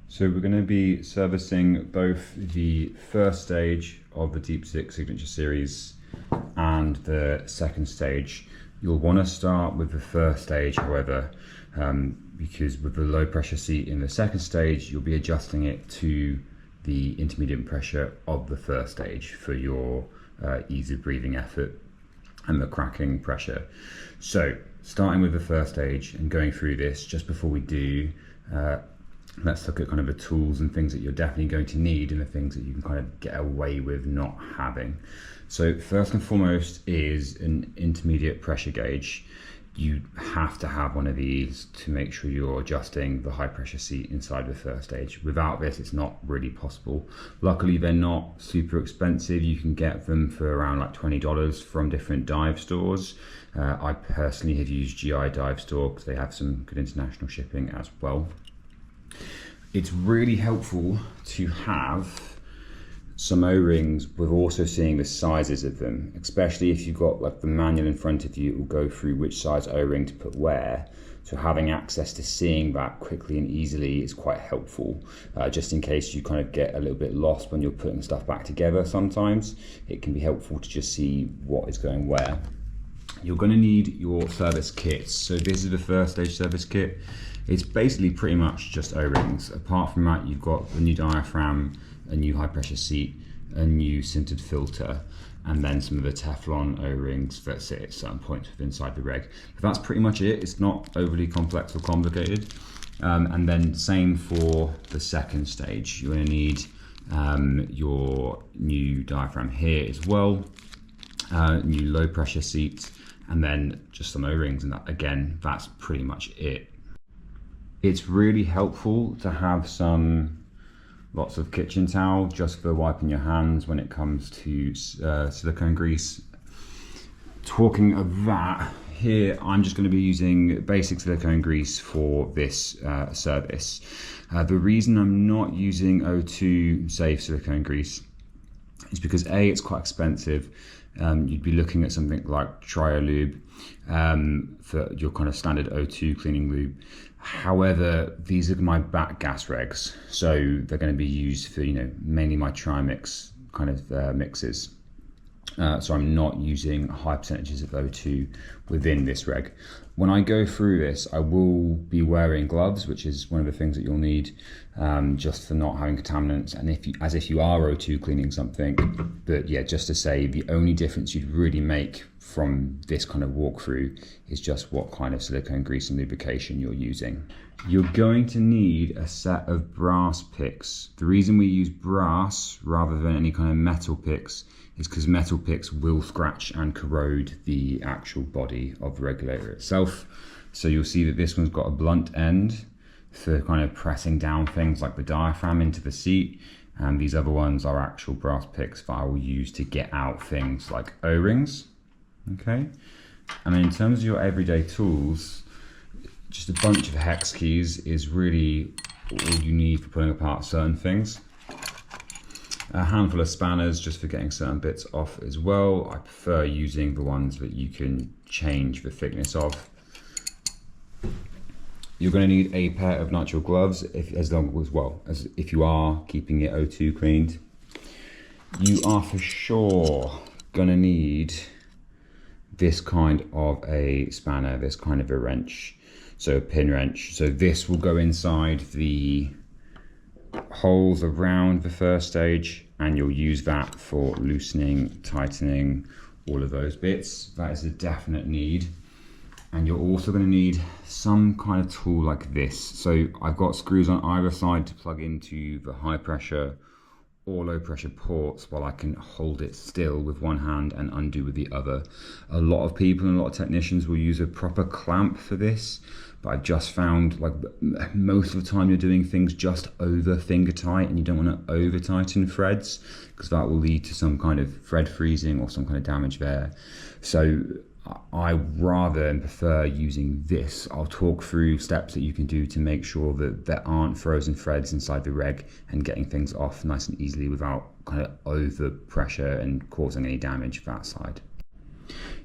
So we're going to be servicing both the first stage of the Deep Six Signature Series and the second stage. You'll want to start with the first stage, however, because with the low pressure seat in the second stage, you'll be adjusting it to the intermediate pressure of the first stage for your ease of breathing effort and the cracking pressure. So starting with the first stage and going through this, just before we do, let's look at kind of the tools and things that you're definitely going to need and the things that you can kind of get away with not having. So first and foremost is an intermediate pressure gauge. You have to have one of these to make sure you're adjusting the high pressure seat inside the first stage. Without this, it's not really possible. Luckily, they're not super expensive. You can get them for around like $20 from different dive stores. I personally have used GI Dive Store because they have some good international shipping as well. It's really helpful to have some O-rings with also seeing the sizes of them, especially if you've got like the manual in front of you. It will go through which size O-ring to put where, so having access to seeing that quickly and easily is quite helpful, just in case you kind of get a little bit lost when you're putting stuff back together. Sometimes it can be helpful to just see what is going where. You're going to need your service kits. So this is the first stage service kit. It's basically pretty much just O-rings. Apart from that, you've got the new diaphragm, a new high pressure seat, a new sintered filter, and then some of the Teflon O-rings that sit at certain points inside the reg. But that's pretty much it. It's not overly complex or complicated. And then same for the second stage. You're going to need your new diaphragm here as well, new low pressure seat, and then just some O-rings, and that, again, that's pretty much it. It's really helpful to have lots of kitchen towel just for wiping your hands when it comes to silicone grease. Talking of that, here I'm just going to be using basic silicone grease for this service. The reason I'm not using O2 safe silicone grease is because A, it's quite expensive. You'd be looking at something like Triolube for your kind of standard O2 cleaning lube. However, these are my back gas regs, so they're going to be used for, mainly my trimix kind of mixes. So I'm not using high percentages of O2 within this reg. When I go through this, I will be wearing gloves, which is one of the things that you'll need, just for not having contaminants, and as if you are O2 cleaning something. But yeah, just to say, the only difference you'd really make from this kind of walkthrough is just what kind of silicone grease and lubrication you're using. You're going to need a set of brass picks. The reason we use brass rather than any kind of metal picks is because metal picks will scratch and corrode the actual body of the regulator itself. So you'll see that this one's got a blunt end for kind of pressing down things like the diaphragm into the seat, and these other ones are actual brass picks that I will use to get out things like O-rings. Okay, and then in terms of your everyday tools, just a bunch of hex keys is really all you need for pulling apart certain things. A handful of spanners just for getting certain bits off as well. I prefer using the ones that you can change the thickness of. You're going to need a pair of nitrile gloves as well as if you are keeping it O2 cleaned. You are for sure going to need this kind of a spanner, this kind of a wrench, so a pin wrench. So this will go inside the holes around the first stage, and you'll use that for loosening, tightening, all of those bits. That is a definite need. And you're also going to need some kind of tool like this. So I've got screws on either side to plug into the high pressure or low pressure ports while I can hold it still with one hand and undo with the other. A lot of people and a lot of technicians will use a proper clamp for this, but I've just found like most of the time you're doing things just over finger tight, and you don't want to over tighten threads because that will lead to some kind of thread freezing or some kind of damage there. So I rather and prefer using this. I'll talk through steps that you can do to make sure that there aren't frozen threads inside the reg and getting things off nice and easily without kind of over pressure and causing any damage that side.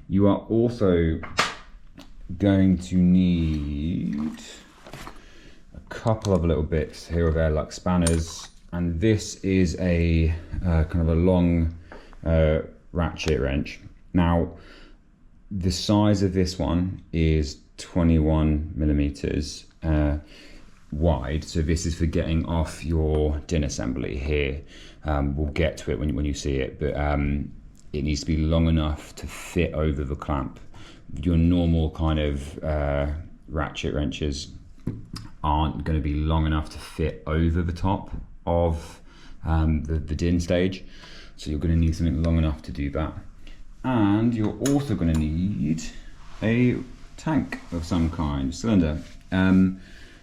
You are also going to need a couple of little bits here or there like spanners, and this is a kind of a long ratchet wrench. Now the size of this one is 21 millimeters wide, so this is for getting off your din assembly here. We'll get to it when you see it, but it needs to be long enough to fit over the clamp. Your normal kind of ratchet wrenches aren't going to be long enough to fit over the top of the din stage, so you're going to need something long enough to do that. And you're also going to need a tank of some kind, cylinder.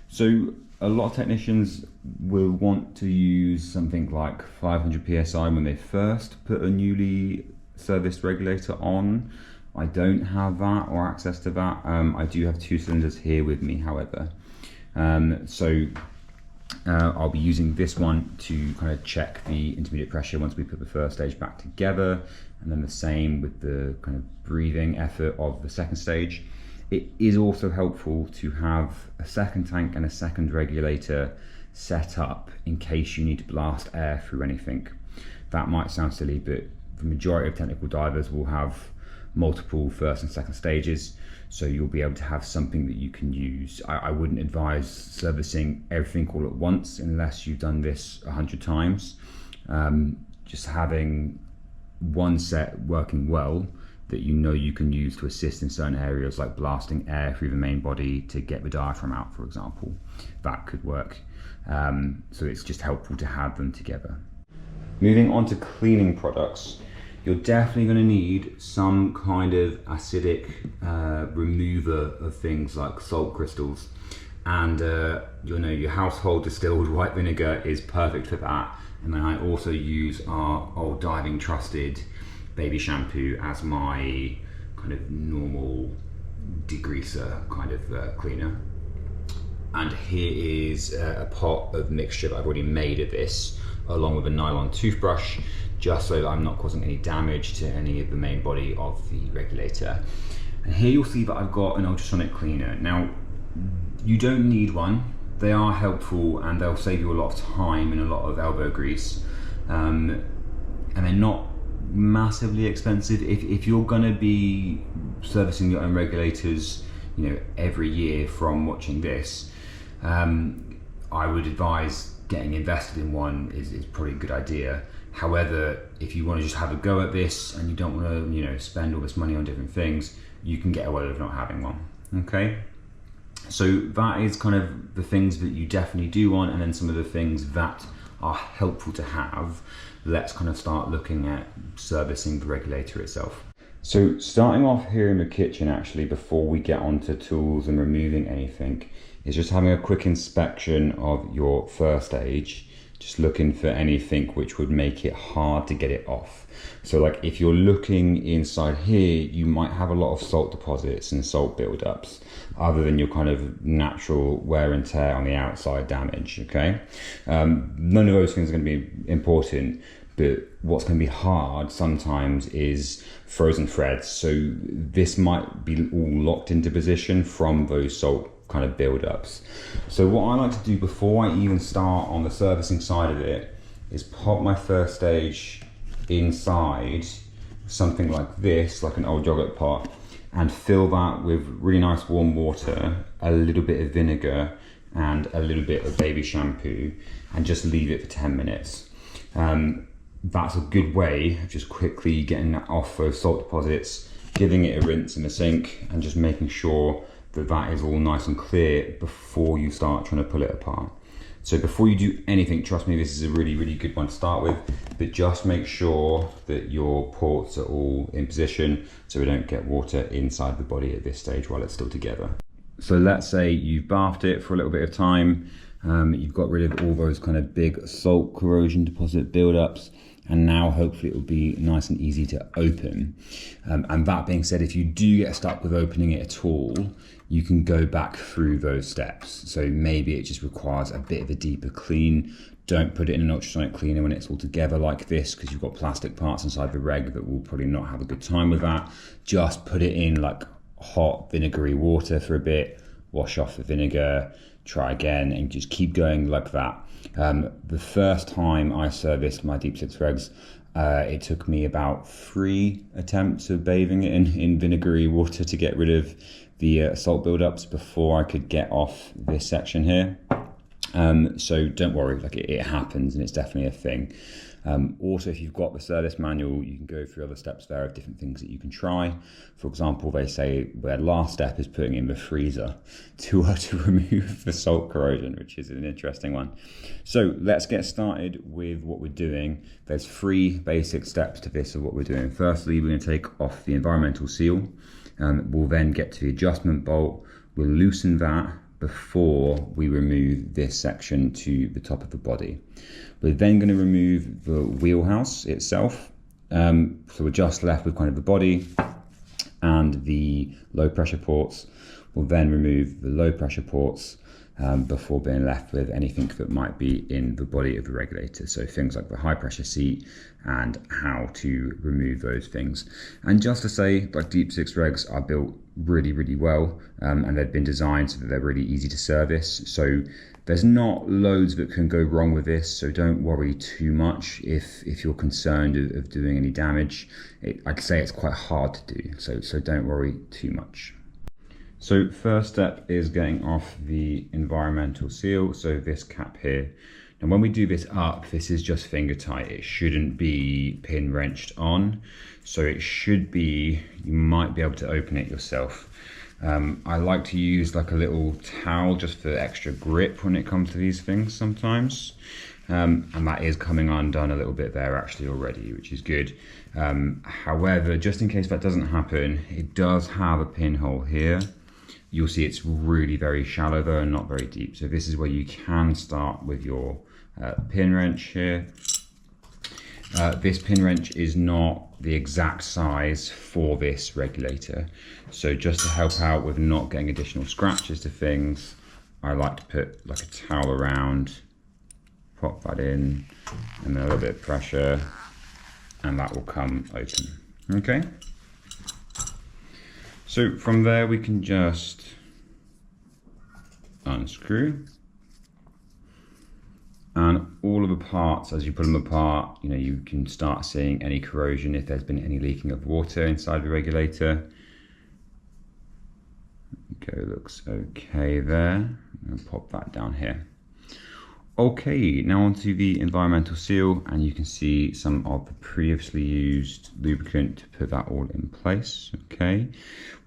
So a lot of technicians will want to use something like 500 psi when they first put a newly serviced regulator on. I don't have that or access to that. I do have 2 cylinders here with me, however. I'll be using this one to kind of check the intermediate pressure once we put the first stage back together, and then the same with the kind of breathing effort of the second stage. It is also helpful to have a second tank and a second regulator set up in case you need to blast air through anything. That might sound silly, but the majority of technical divers will have multiple first and second stages, so you'll be able to have something that you can use. I wouldn't advise servicing everything all at once unless you've done this 100 times. Just having one set working well that you know you can use to assist in certain areas, like blasting air through the main body to get the diaphragm out, for example, that could work. So it's just helpful to have them together. Moving on to cleaning products, you're definitely going to need some kind of acidic remover of things like salt crystals, and your household distilled white vinegar is perfect for that. And then I also use our old diving trusted baby shampoo as my kind of normal degreaser kind of cleaner. And here is a pot of mixture that I've already made of this, along with a nylon toothbrush, just so that I'm not causing any damage to any of the main body of the regulator. And here you'll see that I've got an ultrasonic cleaner. Now, you don't need one. They are helpful and they'll save you a lot of time and a lot of elbow grease. And they're not massively expensive. If you're gonna be servicing your own regulators, every year from watching this, I would advise getting invested in one is probably a good idea. However, if you want to just have a go at this and you don't want to, spend all this money on different things, you can get away with not having one. Okay. So that is kind of the things that you definitely do want, and then some of the things that are helpful to have. Let's kind of start looking at servicing the regulator itself. So starting off here in the kitchen, actually, before we get onto tools and removing anything, is just having a quick inspection of your first stage, just looking for anything which would make it hard to get it off. So like if you're looking inside here, you might have a lot of salt deposits and salt buildups, other than your kind of natural wear and tear on the outside damage, okay? None of those things are going to be important, but what's going to be hard sometimes is frozen threads. So this might be all locked into position from those salt kind of buildups. So what I like to do before I even start on the servicing side of it is pop my first stage inside something like this, like an old yogurt pot, and fill that with really nice warm water, a little bit of vinegar and a little bit of baby shampoo, and just leave it for 10 minutes. That's a good way of just quickly getting that off those salt deposits, giving it a rinse in the sink, and just making sure that that is all nice and clear before you start trying to pull it apart. So before you do anything, trust me, this is a really, really good one to start with, but just make sure that your ports are all in position so we don't get water inside the body at this stage while it's still together. So let's say you've bathed it for a little bit of time, you've got rid of all those kind of big salt corrosion deposit buildups, and now hopefully it will be nice and easy to open. And that being said, if you do get stuck with opening it at all, you can go back through those steps. So maybe it just requires a bit of a deeper clean. Don't put it in an ultrasonic cleaner when it's all together like this, because you've got plastic parts inside the reg that will probably not have a good time with that. Just put it in like hot vinegary water for a bit, wash off the vinegar, try again, and just keep going like that. The first time I serviced my Deep 6 regs, it took me about 3 attempts of bathing it in vinegary water to get rid of the salt buildups before I could get off this section here. So don't worry, like it happens, and it's definitely a thing. Also, if you've got the service manual, you can go through other steps there of different things that you can try. For example, they say their last step is putting in the freezer to remove the salt corrosion, which is an interesting one. So let's get started with what we're doing. There's 3 basic steps to this of what we're doing. Firstly, we're going to take off the environmental seal. We'll then get to the adjustment bolt. We'll loosen that before we remove this section to the top of the body. We're then going to remove the wheelhouse itself. So we're just left with kind of the body and the low pressure ports. We'll then remove the low pressure ports before being left with anything that might be in the body of the regulator. So things like the high pressure seat and how to remove those things. And just to say, like, Deep 6 regs are built really, really well, and they've been designed so that they're really easy to service. So there's not loads that can go wrong with this, so don't worry too much if you're concerned of doing any damage. Like I say, it's quite hard to do, so don't worry too much. So first step is getting off the environmental seal, so this cap here. Now when we do this up, this is just finger tight. It shouldn't be pin wrenched on, so it should be, you might be able to open it yourself. I like to use like a little towel just for extra grip when it comes to these things sometimes. And that is coming undone a little bit there actually already, which is good. However, just in case that doesn't happen, it does have a pinhole here. You'll see it's really very shallow though and not very deep. So this is where you can start with your pin wrench here. This pin wrench is not the exact size for this regulator. So just to help out with not getting additional scratches to things, I like to put like a towel around, pop that in, and then a little bit of pressure, and that will come open. Okay. So from there we can just unscrew, and all of the parts, as you put them apart, you know, you can start seeing any corrosion if there's been any leaking of water inside the regulator. Okay, looks okay there. I'll pop that down here. Okay, now onto the environmental seal, and you can see some of the previously used lubricant to put that all in place. Okay,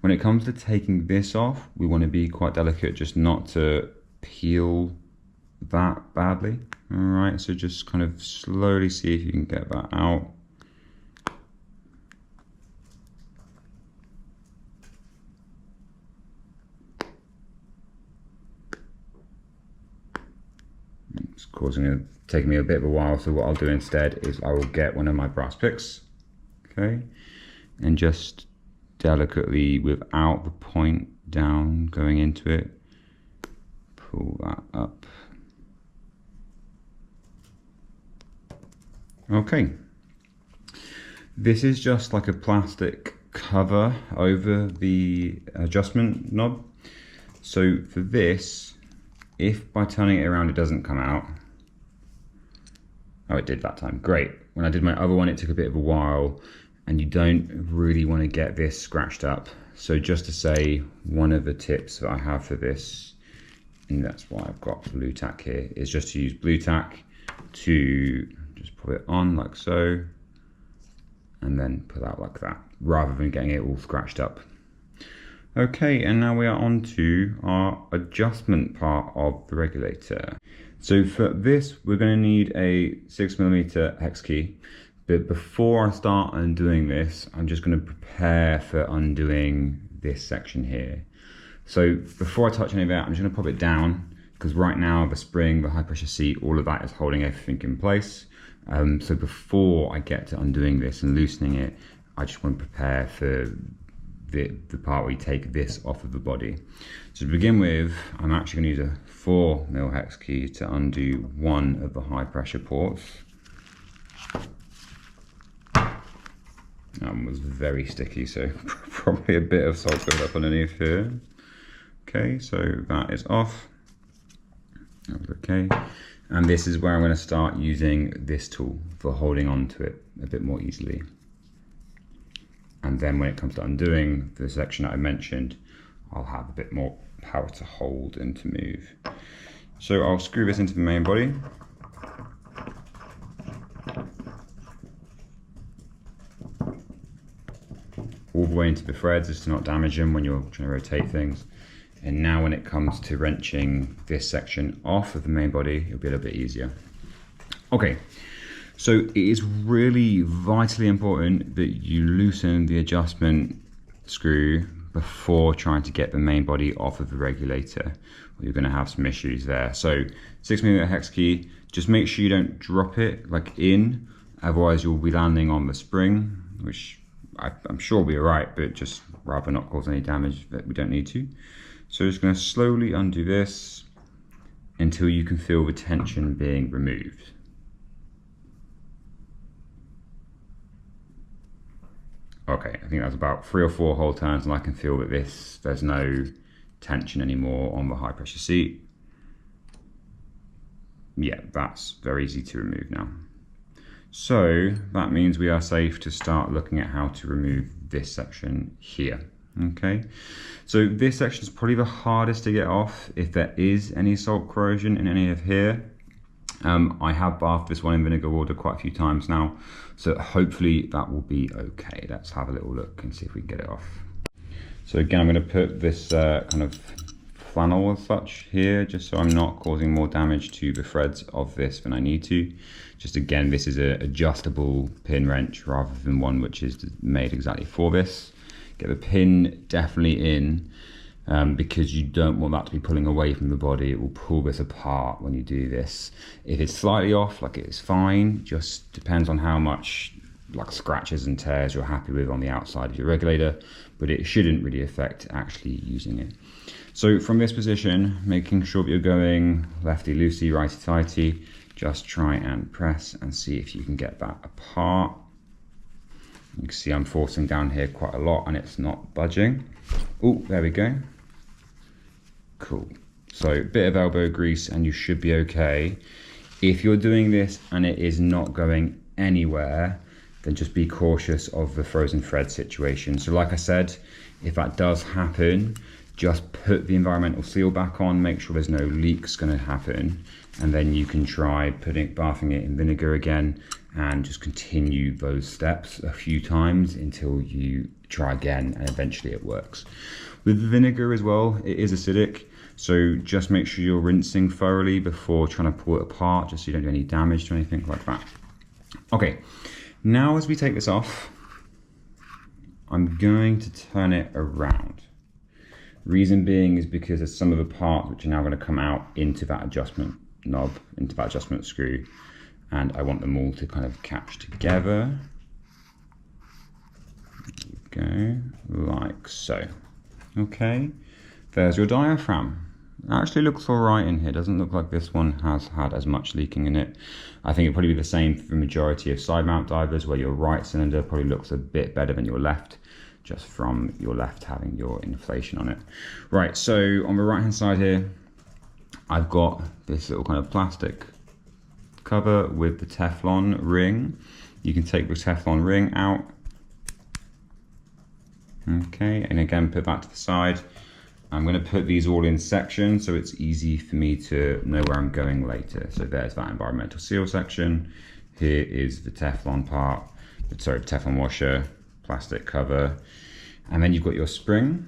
when it comes to taking this off, we want to be quite delicate just not to peel that badly. All right, so just kind of slowly see if you can get that out. It's taking me a bit of a while, so what I'll do instead is I will get one of my brass picks, okay, and just delicately, without the point down going into it, pull that up. Okay, this is just like a plastic cover over the adjustment knob. So for this, if by turning it around it doesn't come out, oh, it did that time, great. When I did my other one, it took a bit of a while, and you don't really want to get this scratched up. So just to say, one of the tips that I have for this, and that's why I've got blue tack here, is just to use blue tack to just put it on like so, and then pull out like that, rather than getting it all scratched up. Okay, and now we are on to our adjustment part of the regulator. So for this, we're going to need a 6mm hex key. But before I start undoing this, I'm just going to prepare for undoing this section here. So before I touch any of that, I'm just going to pop it down, because right now the spring, the high pressure seat, all of that is holding everything in place. So before I get to undoing this and loosening it, I just want to prepare for the part where you take this off of the body. So to begin with, I'm actually going to use a 4mm hex key to undo one of the high pressure ports. That one was very sticky, so probably a bit of salt build up underneath here. Okay, so that is off. Okay, and this is where I'm going to start using this tool for holding on to it a bit more easily. And then when it comes to undoing the section that I mentioned, I'll have a bit more power to hold and to move. So I'll screw this into the main body. All the way into the threads just to not damage them when you're trying to rotate things. And now when it comes to wrenching this section off of the main body, it'll be a little bit easier. Okay, so it is really vitally important that you loosen the adjustment screw before trying to get the main body off of the regulator, or you're going to have some issues there. So 6mm hex key, just make sure you don't drop it like in, otherwise you'll be landing on the spring, which I'm sure will be alright, but just rather not cause any damage that we don't need to. So just going to slowly undo this until you can feel the tension being removed. Okay, I think that's about 3 or 4 whole turns, and I can feel that there's no tension anymore on the high pressure seat. Yeah, that's very easy to remove now. So that means we are safe to start looking at how to remove this section here. Okay, so this section is probably the hardest to get off if there is any salt corrosion in any of here. I have bathed this one in vinegar water quite a few times now, so hopefully that will be okay. Let's have a little look and see if we can get it off. So again, I'm going to put this kind of flannel as such here, just so I'm not causing more damage to the threads of this than I need to. Just again, this is an adjustable pin wrench rather than one which is made exactly for this. Get the pin definitely in, because you don't want that to be pulling away from the body. It will pull this apart when you do this. If it's slightly off, like it's fine, just depends on how much like scratches and tears you're happy with on the outside of your regulator, but it shouldn't really affect actually using it. So from this position, making sure that you're going lefty loosey, righty tighty, just try and press and see if you can get that apart. You can see I'm forcing down here quite a lot and it's not budging. Oh, there we go. Cool. So a bit of elbow grease and you should be okay. If you're doing this and it is not going anywhere, then just be cautious of the frozen thread situation. So like I said, if that does happen, just put the environmental seal back on, make sure there's no leaks going to happen, and then you can try bathing it in vinegar again and just continue those steps a few times until you try again and eventually it works. With vinegar as well, it is acidic, so just make sure you're rinsing thoroughly before trying to pull it apart, just so you don't do any damage to anything like that. Okay, now as we take this off, I'm going to turn it around. Reason being is because there's some of the parts which are now going to come out into that adjustment knob, into that adjustment screw, and I want them all to kind of catch together. There we go, like so. Okay, there's your diaphragm. It actually looks all right in here. Doesn't look like this one has had as much leaking in it. I think it'll probably be the same for the majority of side mount divers, where your right cylinder probably looks a bit better than your left, just from your left having your inflation on it. Right, so on the right hand side here, I've got this little kind of plastic cover with the Teflon ring. You can take the Teflon ring out. Okay, and again, put that to the side. I'm going to put these all in sections so it's easy for me to know where I'm going later. So there's that environmental seal section. Here is the Teflon part, sorry, Teflon washer, plastic cover. And then you've got your spring,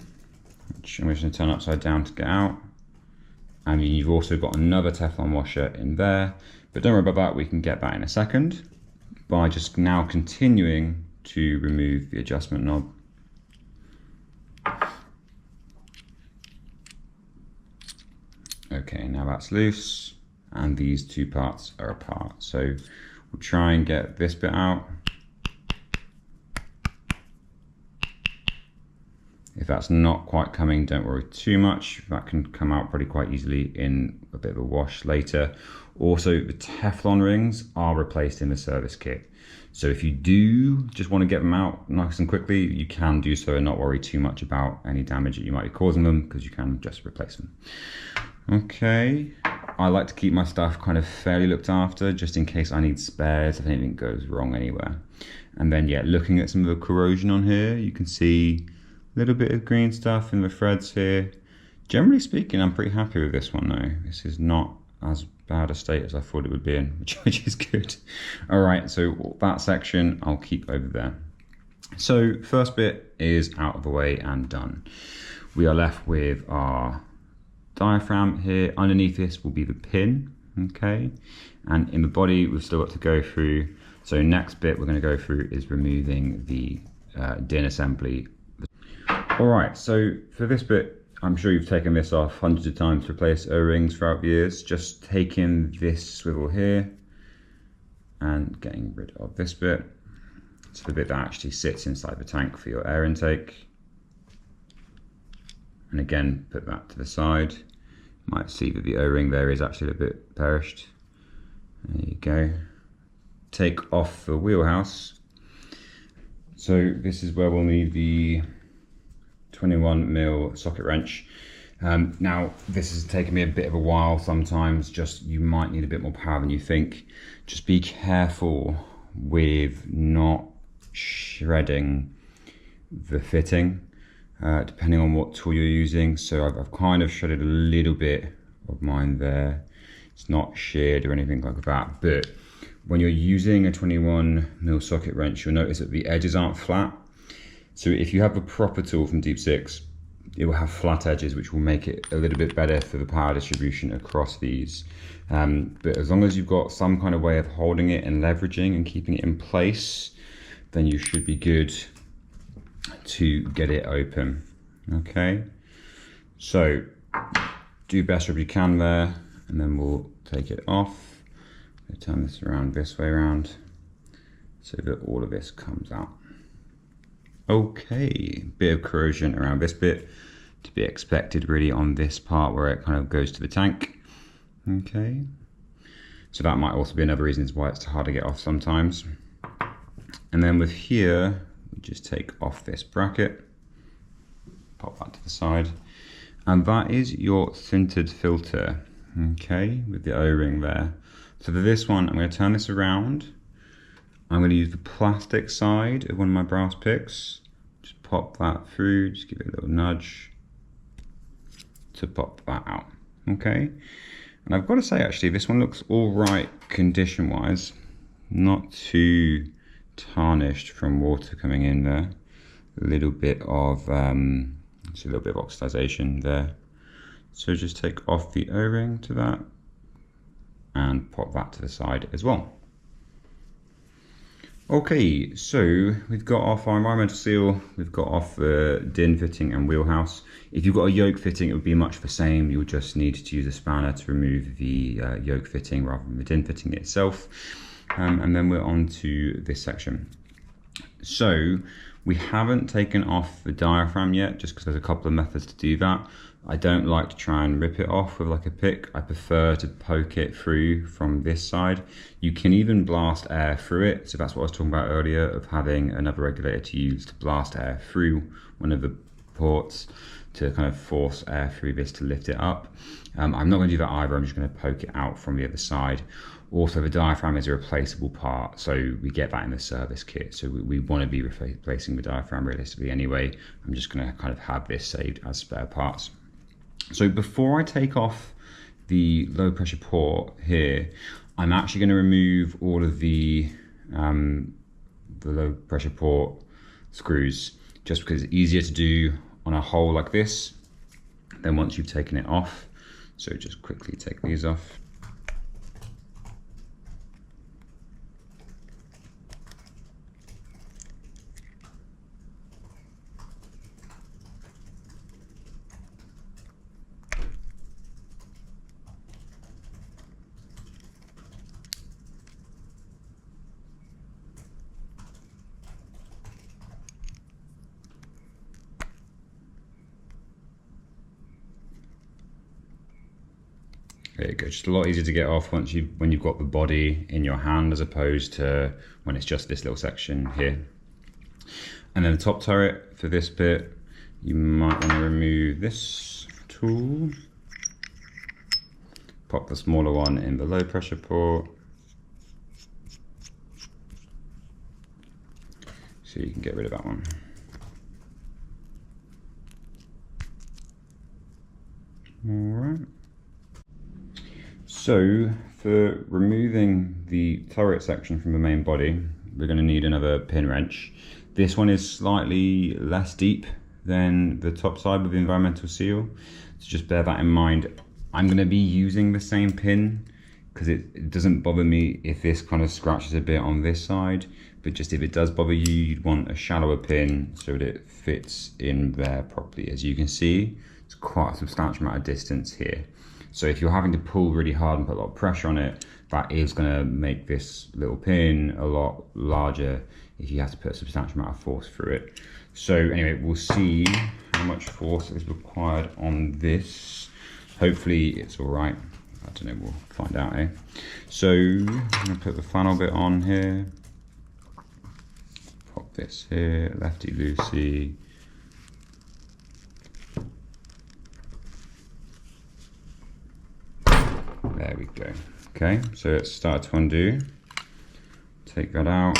which I'm just going to turn upside down to get out. And you've also got another Teflon washer in there, but don't worry about that, we can get that in a second by just now continuing to remove the adjustment knob. Okay, now that's loose and these two parts are apart. So we'll try and get this bit out. If that's not quite coming, don't worry too much. That can come out pretty quite easily in a bit of a wash later. Also, the Teflon rings are replaced in the service kit. So if you do just want to get them out nice and quickly, you can do so and not worry too much about any damage that you might be causing them, because you can just replace them. Okay, I like to keep my stuff kind of fairly looked after, just in case I need spares if anything goes wrong anywhere. And then yeah, looking at some of the corrosion on here, you can see a little bit of green stuff in the threads here. Generally speaking, I'm pretty happy with this one though. This is not as bad a state as I thought it would be in, which is good. All right, so that section I'll keep over there. So first bit is out of the way and done. We are left with our diaphragm here. Underneath this will be the pin, okay? And in the body, we've still got to go through. So next bit we're going to go through is removing the DIN assembly. All right, so for this bit, I'm sure you've taken this off hundreds of times to replace O-rings throughout the years. Just taking this swivel here and getting rid of this bit. It's the bit that actually sits inside the tank for your air intake. And again, put that to the side. You might see that the O-ring there is actually a bit perished. There you go. Take off the wheelhouse. So this is where we'll need the 21mm socket wrench. Now this has taken me a bit of a while sometimes, just you might need a bit more power than you think. Just be careful with not shredding the fitting depending on what tool you're using. So I've kind of shredded a little bit of mine there. It's not sheared or anything like that, but when you're using a 21mm socket wrench, you'll notice that the edges aren't flat. So if you have a proper tool from Deep Six, it will have flat edges, which will make it a little bit better for the power distribution across these. But as long as you've got some kind of way of holding it and leveraging and keeping it in place, then you should be good to get it open. Okay, so do best job you can there, and then we'll take it off. I'll turn this around this way around so that all of this comes out. Okay, bit of corrosion around this bit, to be expected really on this part where it kind of goes to the tank. Okay, so that might also be another reason why it's hard to get off sometimes. And then with here, we just take off this bracket, pop that to the side, and that is your sintered filter, okay, with the O-ring there. So for this one, I'm going to turn this around. I'm going to use the plastic side of one of my brass picks. Just pop that through, just give it a little nudge to pop that out, okay? And I've got to say, actually, this one looks all right condition-wise. Not too tarnished from water coming in there. A little bit of, see a little bit of oxidization there. So just take off the O-ring to that and pop that to the side as well. Okay, so we've got off our environmental seal, we've got off the DIN fitting and wheelhouse. If you've got a yoke fitting, it would be much the same. You'll just need to use a spanner to remove the yoke fitting rather than the DIN fitting itself. And then we're on to this section. So we haven't taken off the diaphragm yet, just because there's a couple of methods to do that. I don't like to try and rip it off with like a pick. I prefer to poke it through from this side. You can even blast air through it. So that's what I was talking about earlier, of having another regulator to use to blast air through one of the ports to kind of force air through this to lift it up. I'm not going to do that either. I'm just going to poke it out from the other side. Also, the diaphragm is a replaceable part, so we get that in the service kit. So we want to be replacing the diaphragm realistically anyway. I'm just going to kind of have this saved as spare parts. So before I take off the low pressure port here, I'm actually going to remove all of the low pressure port screws, just because it's easier to do on a hole like this than once you've taken it off. So just quickly take these off. There you go, just a lot easier to get off when you've got the body in your hand, as opposed to when it's just this little section here. And then the top turret for this bit, you might want to remove this tool. pop the smaller one in the low pressure port. So you can get rid of that one. Alright. So for removing the turret section from the main body, we're going to need another pin wrench. This one is slightly less deep than the top side with the environmental seal, so just bear that in mind. I'm going to be using the same pin because it doesn't bother me if this kind of scratches a bit on this side, but just if it does bother you, you'd want a shallower pin so that it fits in there properly. As you can see, it's quite a substantial amount of distance here. So if you're having to pull really hard and put a lot of pressure on it, that is going to make this little pin a lot larger if you have to put a substantial amount of force through it. So anyway, we'll see how much force is required on this. Hopefully it's all right. I don't know, we'll find out, eh? So I'm going to put the funnel bit on here. Pop this here, lefty-loosey. There we go. Okay, so it's started to undo. Take that out.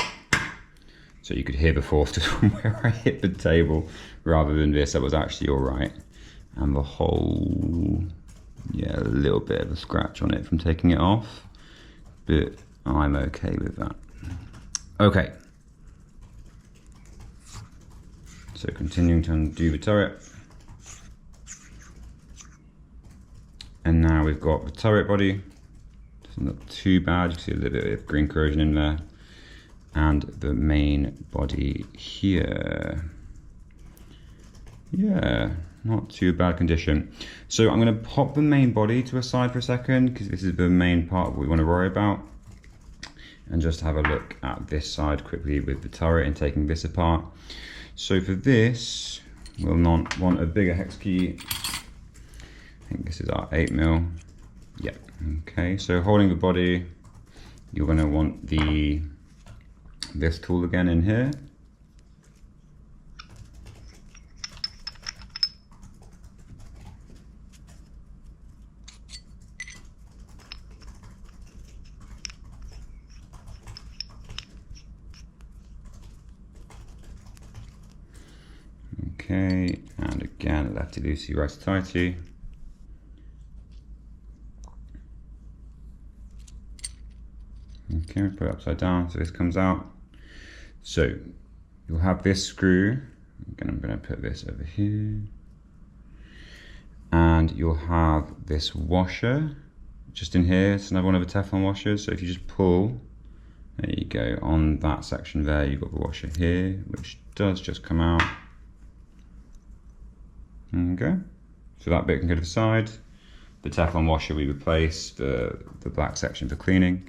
So you could hear the force just from where I hit the table rather than this. That was actually all right. And the whole, yeah, a little bit of a scratch on it from taking it off, but I'm okay with that. Okay. So continuing to undo the turret. And now we've got the turret body. Doesn't look too bad, you see a little bit of green corrosion in there. And the main body here. Yeah, not too bad condition. So I'm going to pop the main body to a side for a second because this is the main part we want to worry about. And just have a look at this side quickly with the turret and taking this apart. So for this, we'll not want a bigger hex key. I think this is our 8mm. Yeah, okay, so holding the body, you're going to want this tool again in here. Okay, and again, lefty-loosey, righty-tighty. Okay, we put it upside down so this comes out. So you'll have this screw. Again, I'm going to put this over here. And you'll have this washer just in here. It's another one of the Teflon washers. So if you just pull, there you go, on that section there, you've got the washer here, which does just come out. Okay, so that bit can go to the side. The Teflon washer we replace, the black section for cleaning.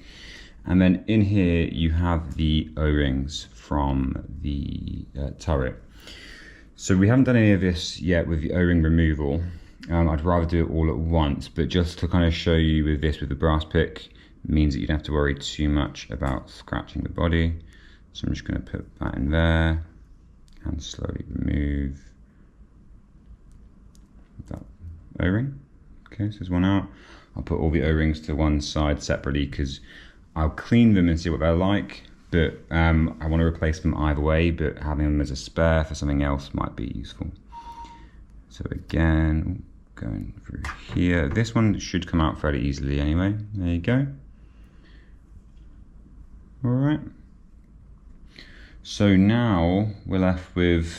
And then in here you have the O-rings from the turret. So we haven't done any of this yet with the O-ring removal. I'd rather do it all at once, but just to kind of show you with this with the brass pick means that you don't have to worry too much about scratching the body. So I'm just going to put that in there and slowly remove that O-ring. Okay, so there's one out. I'll put all the O-rings to one side separately because I'll clean them and see what they're like, but I want to replace them either way, but having them as a spare for something else might be useful. So again, going through here, this one should come out fairly easily anyway. There you go. All right. So now we're left with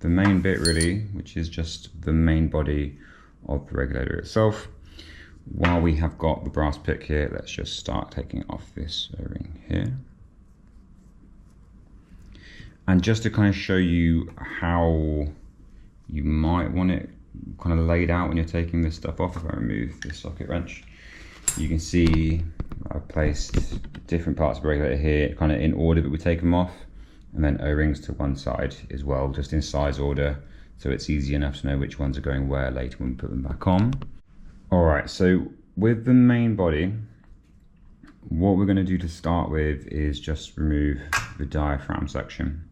the main bit really, which is just the main body of the regulator itself. While we have got the brass pick here, let's just start taking off this O-ring here. And just to kind of show you how you might want it kind of laid out when you're taking this stuff off, if I remove this socket wrench, you can see I've placed different parts of the regulator here, kind of in order that we take them off, and then O-rings to one side as well, just in size order, so it's easy enough to know which ones are going where later when we put them back on. Alright, so with the main body, what we're going to do to start with is just remove the diaphragm section.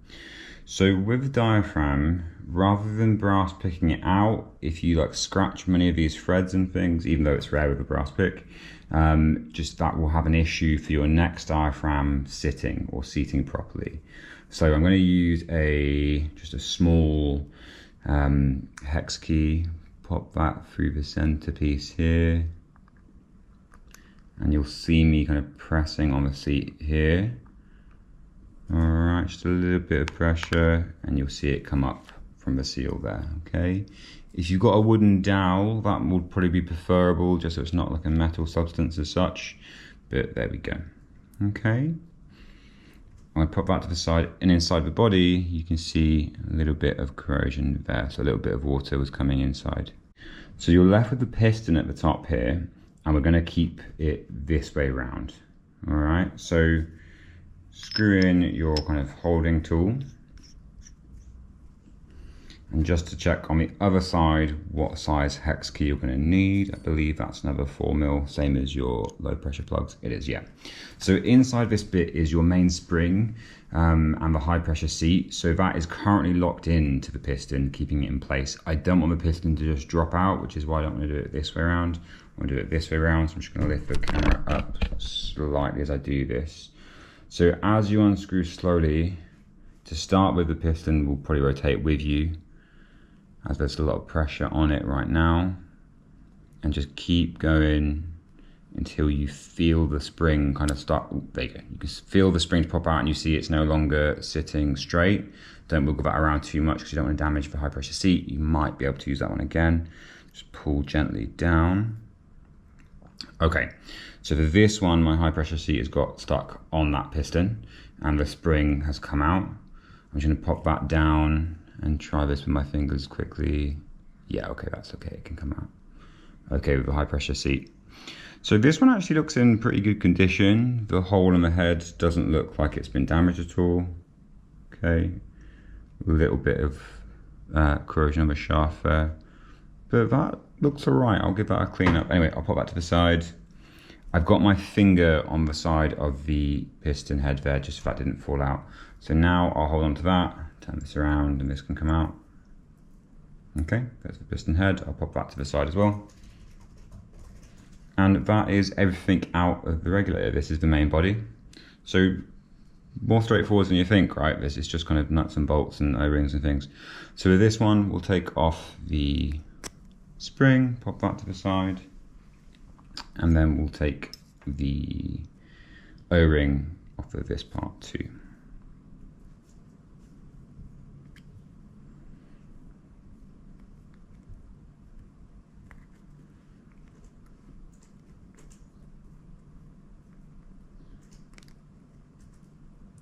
So with the diaphragm, rather than brass picking it out, if you like scratch many of these threads and things, even though it's rare with a brass pick, just that will have an issue for your next diaphragm sitting or seating properly. So I'm going to use just a small hex key, pop that through the center piece here, and you'll see me kind of pressing on the seat here. Alright, just a little bit of pressure and you'll see it come up from the seal there, okay? If you've got a wooden dowel, that would probably be preferable, just so it's not like a metal substance as such, but there we go, okay? I'm going to pop that to the side, and inside the body you can see a little bit of corrosion there, so a little bit of water was coming inside. So you're left with the piston at the top here, and we're going to keep it this way round, alright? So screw in your kind of holding tool, and just to check on the other side what size hex key you're going to need. I believe that's another 4mm, same as your low pressure plugs. It is, yeah. So inside this bit is your main spring and the high pressure seat, so that is currently locked into the piston, keeping it in place. I don't want the piston to just drop out, which is why I don't want to do it this way around. I want to do it this way around, so I'm just going to lift the camera up slightly as I do this. So as you unscrew slowly, to start with, the piston will probably rotate with you, as there's a lot of pressure on it right now, and just keep going until you feel the spring kind of start. There you go. You can feel the spring pop out and you see it's no longer sitting straight. Don't wiggle that around too much because you don't want to damage the high pressure seat. You might be able to use that one again. Just pull gently down. Okay, so for this one, my high pressure seat has got stuck on that piston and the spring has come out. I'm just going to pop that down and try this with my fingers quickly. Yeah, okay, that's okay, it can come out. Okay, with the high pressure seat. So this one actually looks in pretty good condition. The hole in the head doesn't look like it's been damaged at all. Okay, a little bit of corrosion of the shaft there, but that looks all right. I'll give that a clean up. Anyway, I'll pop that to the side. I've got my finger on the side of the piston head there, just so that didn't fall out. So now I'll hold on to that, turn this around, and this can come out. Okay, there's the piston head. I'll pop that to the side as well. And that is everything out of the regulator. This is the main body. So more straightforward than you think, right? This is just kind of nuts and bolts and O-rings and things. So with this one, we'll take off the spring, pop that to the side, and then we'll take the O-ring off of this part too.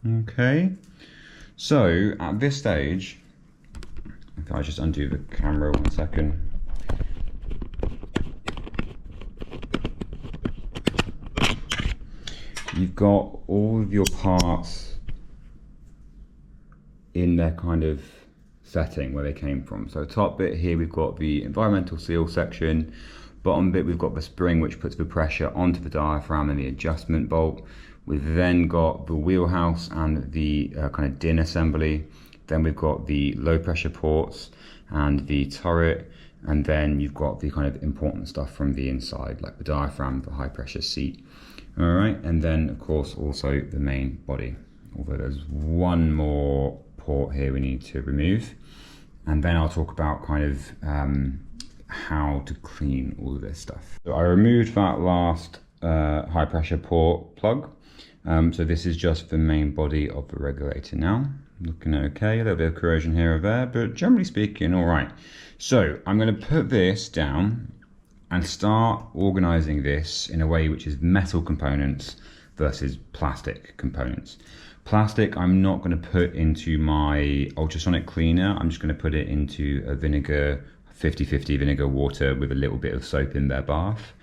Okay, so at this stage, if I just undo the camera 1 second. You've got all of your parts in their kind of setting where they came from. So top bit here, we've got the environmental seal section. Bottom bit, we've got the spring which puts the pressure onto the diaphragm and the adjustment bolt. We've then got the wheelhouse and the kind of din assembly. Then we've got the low pressure ports and the turret. And then you've got the kind of important stuff from the inside, like the diaphragm, the high pressure seat. All right, and then of course also the main body. Although there's one more port here we need to remove. And then I'll talk about kind of how to clean all of this stuff. So I removed that last high pressure port plug. So this is just the main body of the regulator now. Looking okay, a little bit of corrosion here or there, but generally speaking, all right. So I'm going to put this down and start organizing this in a way which is metal components versus plastic components. Plastic I'm not going to put into my ultrasonic cleaner. I'm just going to put it into a vinegar, 50-50 vinegar water with a little bit of soap in their bath,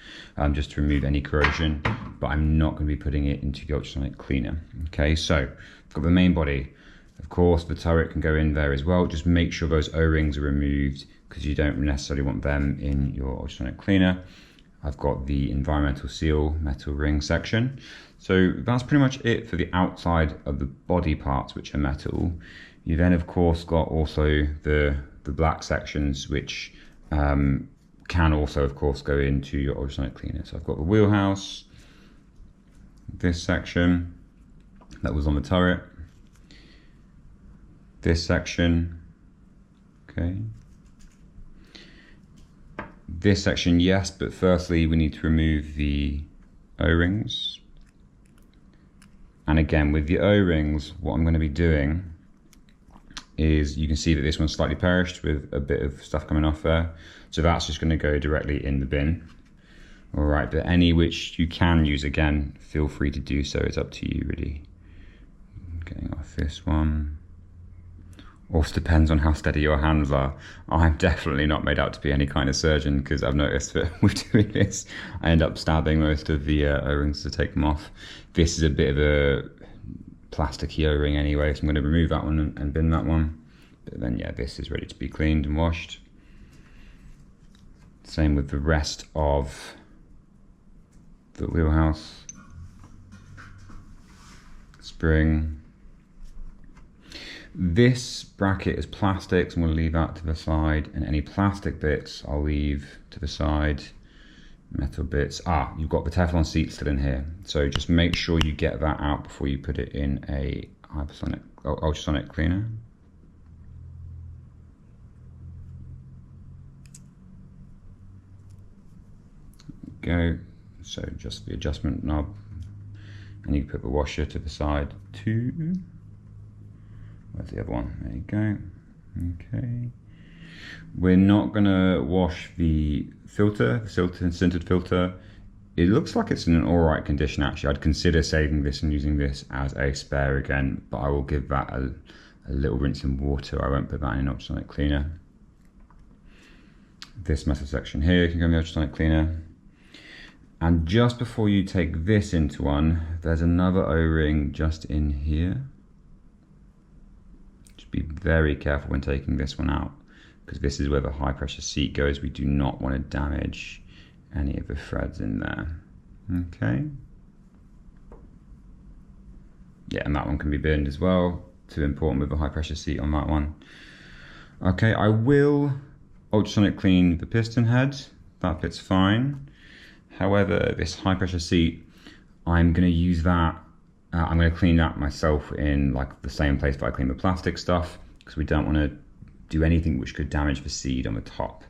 just to remove any corrosion, but I'm not going to be putting it into the ultrasonic cleaner. Okay, so I've got the main body. Of course, the turret can go in there as well. Just make sure those O-rings are removed because you don't necessarily want them in your ultrasonic cleaner. I've got the environmental seal metal ring section. So that's pretty much it for the outside of the body parts, which are metal. You then of course got also the black sections, which can also of course go into your ultrasonic cleaner. So I've got the wheelhouse, this section that was on the turret, this section, okay. This section, yes, but firstly we need to remove the O-rings. And again, with the O-rings, what I'm going to be doing is, you can see that this one's slightly perished with a bit of stuff coming off there. So that's just going to go directly in the bin. All right, but any which you can use, again, feel free to do so. It's up to you, really. Getting off this one. Also depends on how steady your hands are. I'm definitely not made out to be any kind of surgeon, because I've noticed that with doing this, I end up stabbing most of the O-rings to take them off. This is a bit of a plasticky O-ring anyway, so I'm going to remove that one and bin that one. But then yeah, this is ready to be cleaned and washed. Same with the rest of the wheelhouse, spring. This bracket is plastic, so I'm going to leave that to the side, and any plastic bits I'll leave to the side. Metal bits, you've got the Teflon seat still in here, so just make sure you get that out before you put it in a ultrasonic cleaner. Go, so just the adjustment knob, and you can put the washer to the side too. Where's the other one? There you go. Okay. We're not gonna wash the filter, the sintered filter. It looks like it's in an all right condition actually. I'd consider saving this and using this as a spare again, but I will give that a little rinse in water. I won't put that in an ultrasonic cleaner. This metal section here can go in the ultrasonic cleaner. And just before you take this into one, there's another O-ring just in here. Just be very careful when taking this one out, because this is where the high pressure seat goes. We do not want to damage any of the threads in there. Okay. Yeah, and that one can be binned as well. Too important with the high pressure seat on that one. Okay, I will ultrasonic clean the piston head. That bit's fine. However, this high pressure seat, I'm going to use that. I'm going to clean that myself in like the same place that I clean the plastic stuff, because we don't want to do anything which could damage the seed on the top.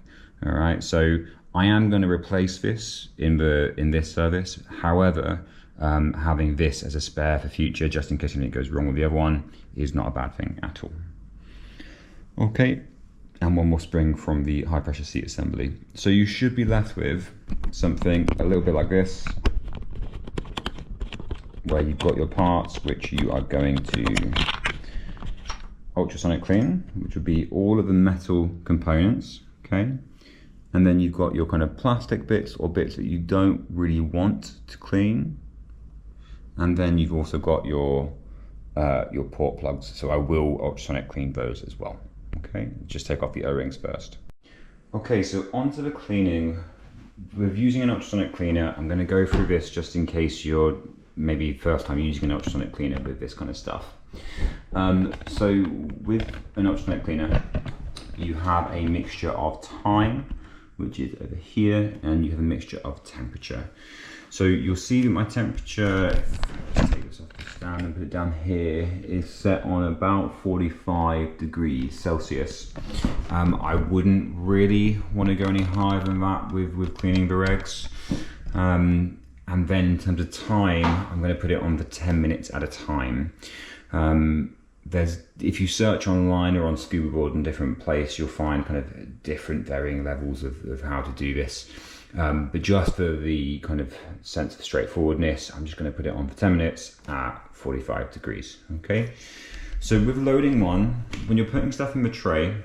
All right, so I am going to replace this in this service. However, having this as a spare for future, just in case anything goes wrong with the other one, is not a bad thing at all. Okay, and one more spring from the high pressure seat assembly. So you should be left with something a little bit like this, where you've got your parts which you are going to ultrasonic clean, which would be all of the metal components, okay? And then you've got your kind of plastic bits or bits that you don't really want to clean. And then you've also got your port plugs. So I will ultrasonic clean those as well, okay? Just take off the O-rings first. Okay, so onto the cleaning. With using an ultrasonic cleaner, I'm gonna go through this just in case you're maybe first time using an ultrasonic cleaner with this kind of stuff. So with an ultrasonic cleaner, you have a mixture of time, which is over here, and you have a mixture of temperature. So you'll see that my temperature, take this off the stand and put it down here, is set on about 45 degrees Celsius. I wouldn't really want to go any higher than that with cleaning the regs. And then in terms of time, I'm going to put it on for 10 minutes at a time. If you search online or on Scuba Board in different places, you'll find kind of different varying levels of how to do this. But just for the kind of sense of straightforwardness, I'm just going to put it on for 10 minutes at 45 degrees. Okay. So with loading one, when you're putting stuff in the tray,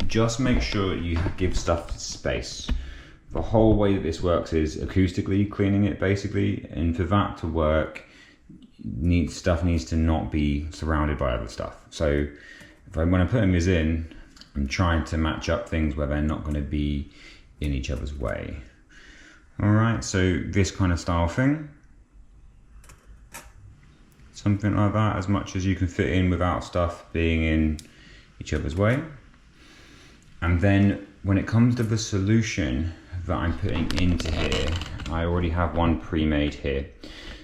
just make sure you give stuff space. The whole way that this works is acoustically cleaning it basically, and for that to work, stuff needs to not be surrounded by other stuff. So when I'm putting this in, I'm trying to match up things where they're not going to be in each other's way. All right, so this kind of style thing. something like that, as much as you can fit in without stuff being in each other's way. And then when it comes to the solution that I'm putting into here, I already have one pre-made here.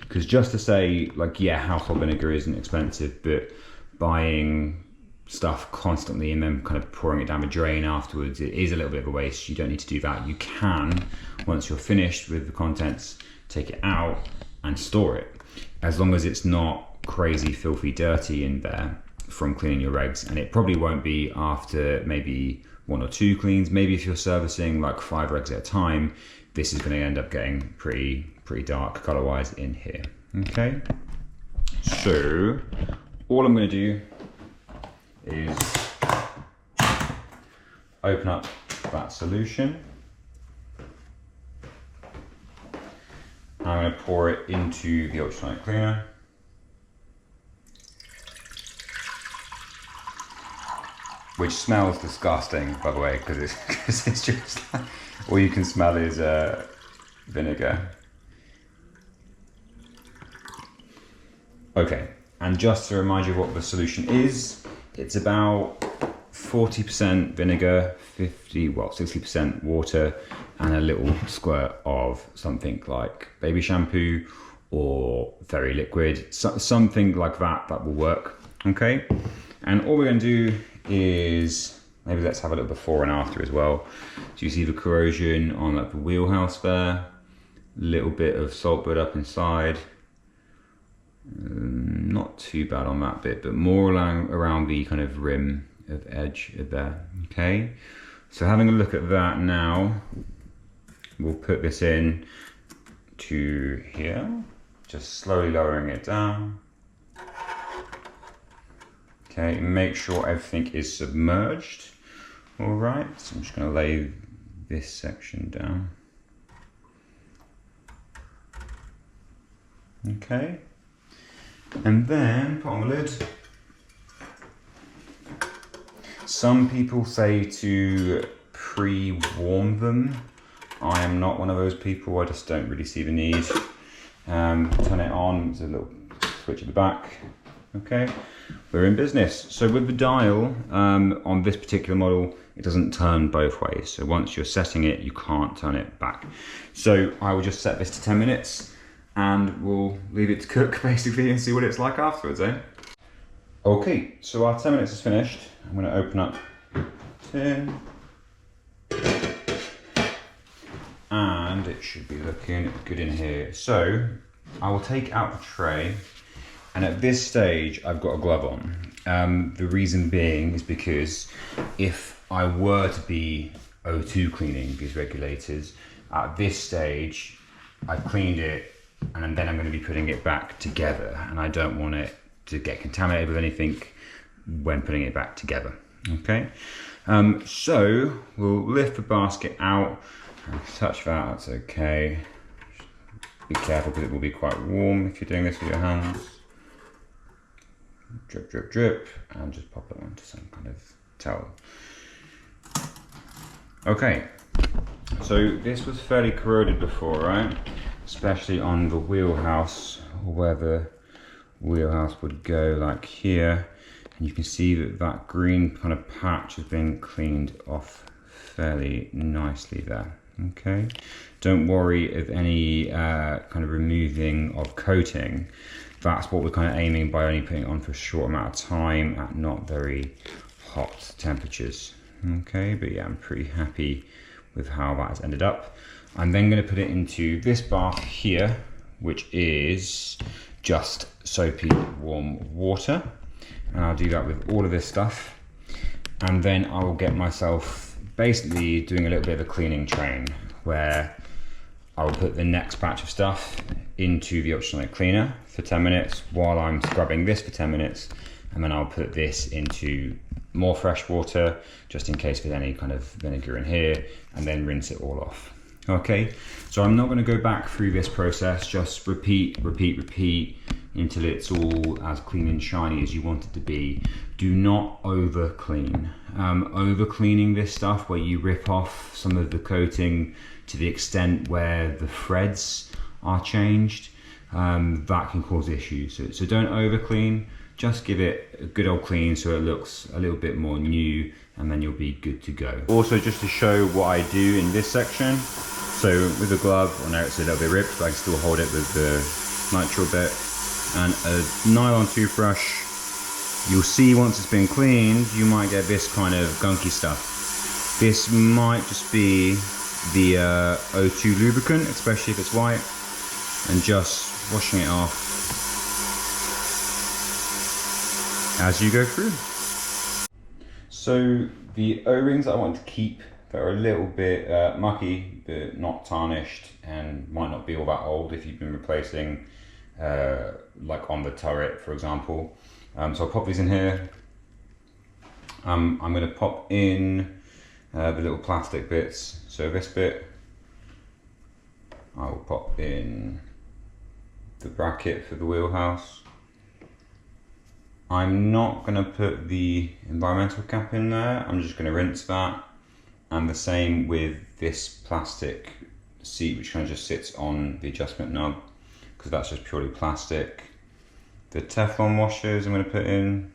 Because just to say, like, yeah, household vinegar isn't expensive, but buying stuff constantly and then kind of pouring it down the drain afterwards, it is a little bit of a waste. You don't need to do that. You can, once you're finished with the contents, take it out and store it, as long as it's not crazy filthy dirty in there from cleaning your regs. And it probably won't be after maybe 1 or 2 cleans. Maybe if you're servicing like 5 regs at a time, this is going to end up getting pretty dark color wise in here. Okay, so all I'm going to do is open up that solution. I'm going to pour it into the ultrasonic cleaner. Which smells disgusting, by the way, because it's just like, all you can smell is vinegar. Okay, and just to remind you what the solution is, it's about 40% vinegar, 60% water, and a little squirt of something like baby shampoo or very liquid, something like that will work. Okay, and all we're going to do is, maybe let's have a look before and after as well. Do you see the corrosion on like the wheelhouse there? Little bit of salt build up inside. Not too bad on that bit, but more around the kind of rim of edge of there. Okay, so having a look at that now, we'll put this in to here, just slowly lowering it down. Okay, make sure everything is submerged. All right, so I'm just going to lay this section down. Okay, and then put on the lid. Some people say to pre-warm them. I am not one of those people. I just don't really see the need. Turn it on. There's a little switch at the back. Okay, we're in business. So with the dial on this particular model, it doesn't turn both ways. So once you're setting it, you can't turn it back. So I will just set this to 10 minutes and we'll leave it to cook basically and see what it's like afterwards, eh? Okay, so our 10 minutes is finished. I'm going to open up the tin. And it should be looking good in here. So I will take out the tray. And at this stage, I've got a glove on. The reason being is because if I were to be O2 cleaning these regulators, at this stage, I've cleaned it and then I'm going to be putting it back together. And I don't want it to get contaminated with anything when putting it back together. Okay, so we'll lift the basket out and touch that, that's okay. Be careful because it will be quite warm if you're doing this with your hands. Drip, drip, drip, and just pop it onto some kind of towel. Okay, so this was fairly corroded before, right? Especially on the wheelhouse, where the wheelhouse would go like here. And you can see that that green kind of patch has been cleaned off fairly nicely there. Okay, don't worry of any kind of removing of coating. That's what we're kind of aiming by only putting it on for a short amount of time at not very hot temperatures. Okay, but yeah, I'm pretty happy with how that has ended up. I'm then going to put it into this bath here, which is just soapy warm water. And I'll do that with all of this stuff. And then I will get myself basically doing a little bit of a cleaning train where I will put the next batch of stuff into the ultrasonic cleaner for 10 minutes while I'm scrubbing this for 10 minutes. And then I'll put this into more fresh water just in case there's any kind of vinegar in here, and then rinse it all off. Okay, so I'm not going to go back through this process, just repeat, repeat, repeat until it's all as clean and shiny as you want it to be. Do not over clean. Over cleaning this stuff where you rip off some of the coating to the extent where the threads are changed, that can cause issues. So don't over clean, just give it a good old clean so it looks a little bit more new, and then you'll be good to go. Also, just to show what I do in this section, so with the glove, I know it's a little bit ripped, but I can still hold it with the nitrile bit, and a nylon toothbrush. You'll see once it's been cleaned, you might get this kind of gunky stuff. This might just be the O2 lubricant, especially if it's white, and just washing it off as you go through. So the O-rings I want to keep, they're a little bit mucky, but not tarnished, and might not be all that old if you've been replacing like on the turret, for example. So I'll pop these in here. I'm going to pop in the little plastic bits. So this bit, I will pop in the bracket for the wheelhouse. I'm not going to put the environmental cap in there, I'm just going to rinse that. And the same with this plastic seat, which kind of just sits on the adjustment knob, because that's just purely plastic. The Teflon washers I'm going to put in.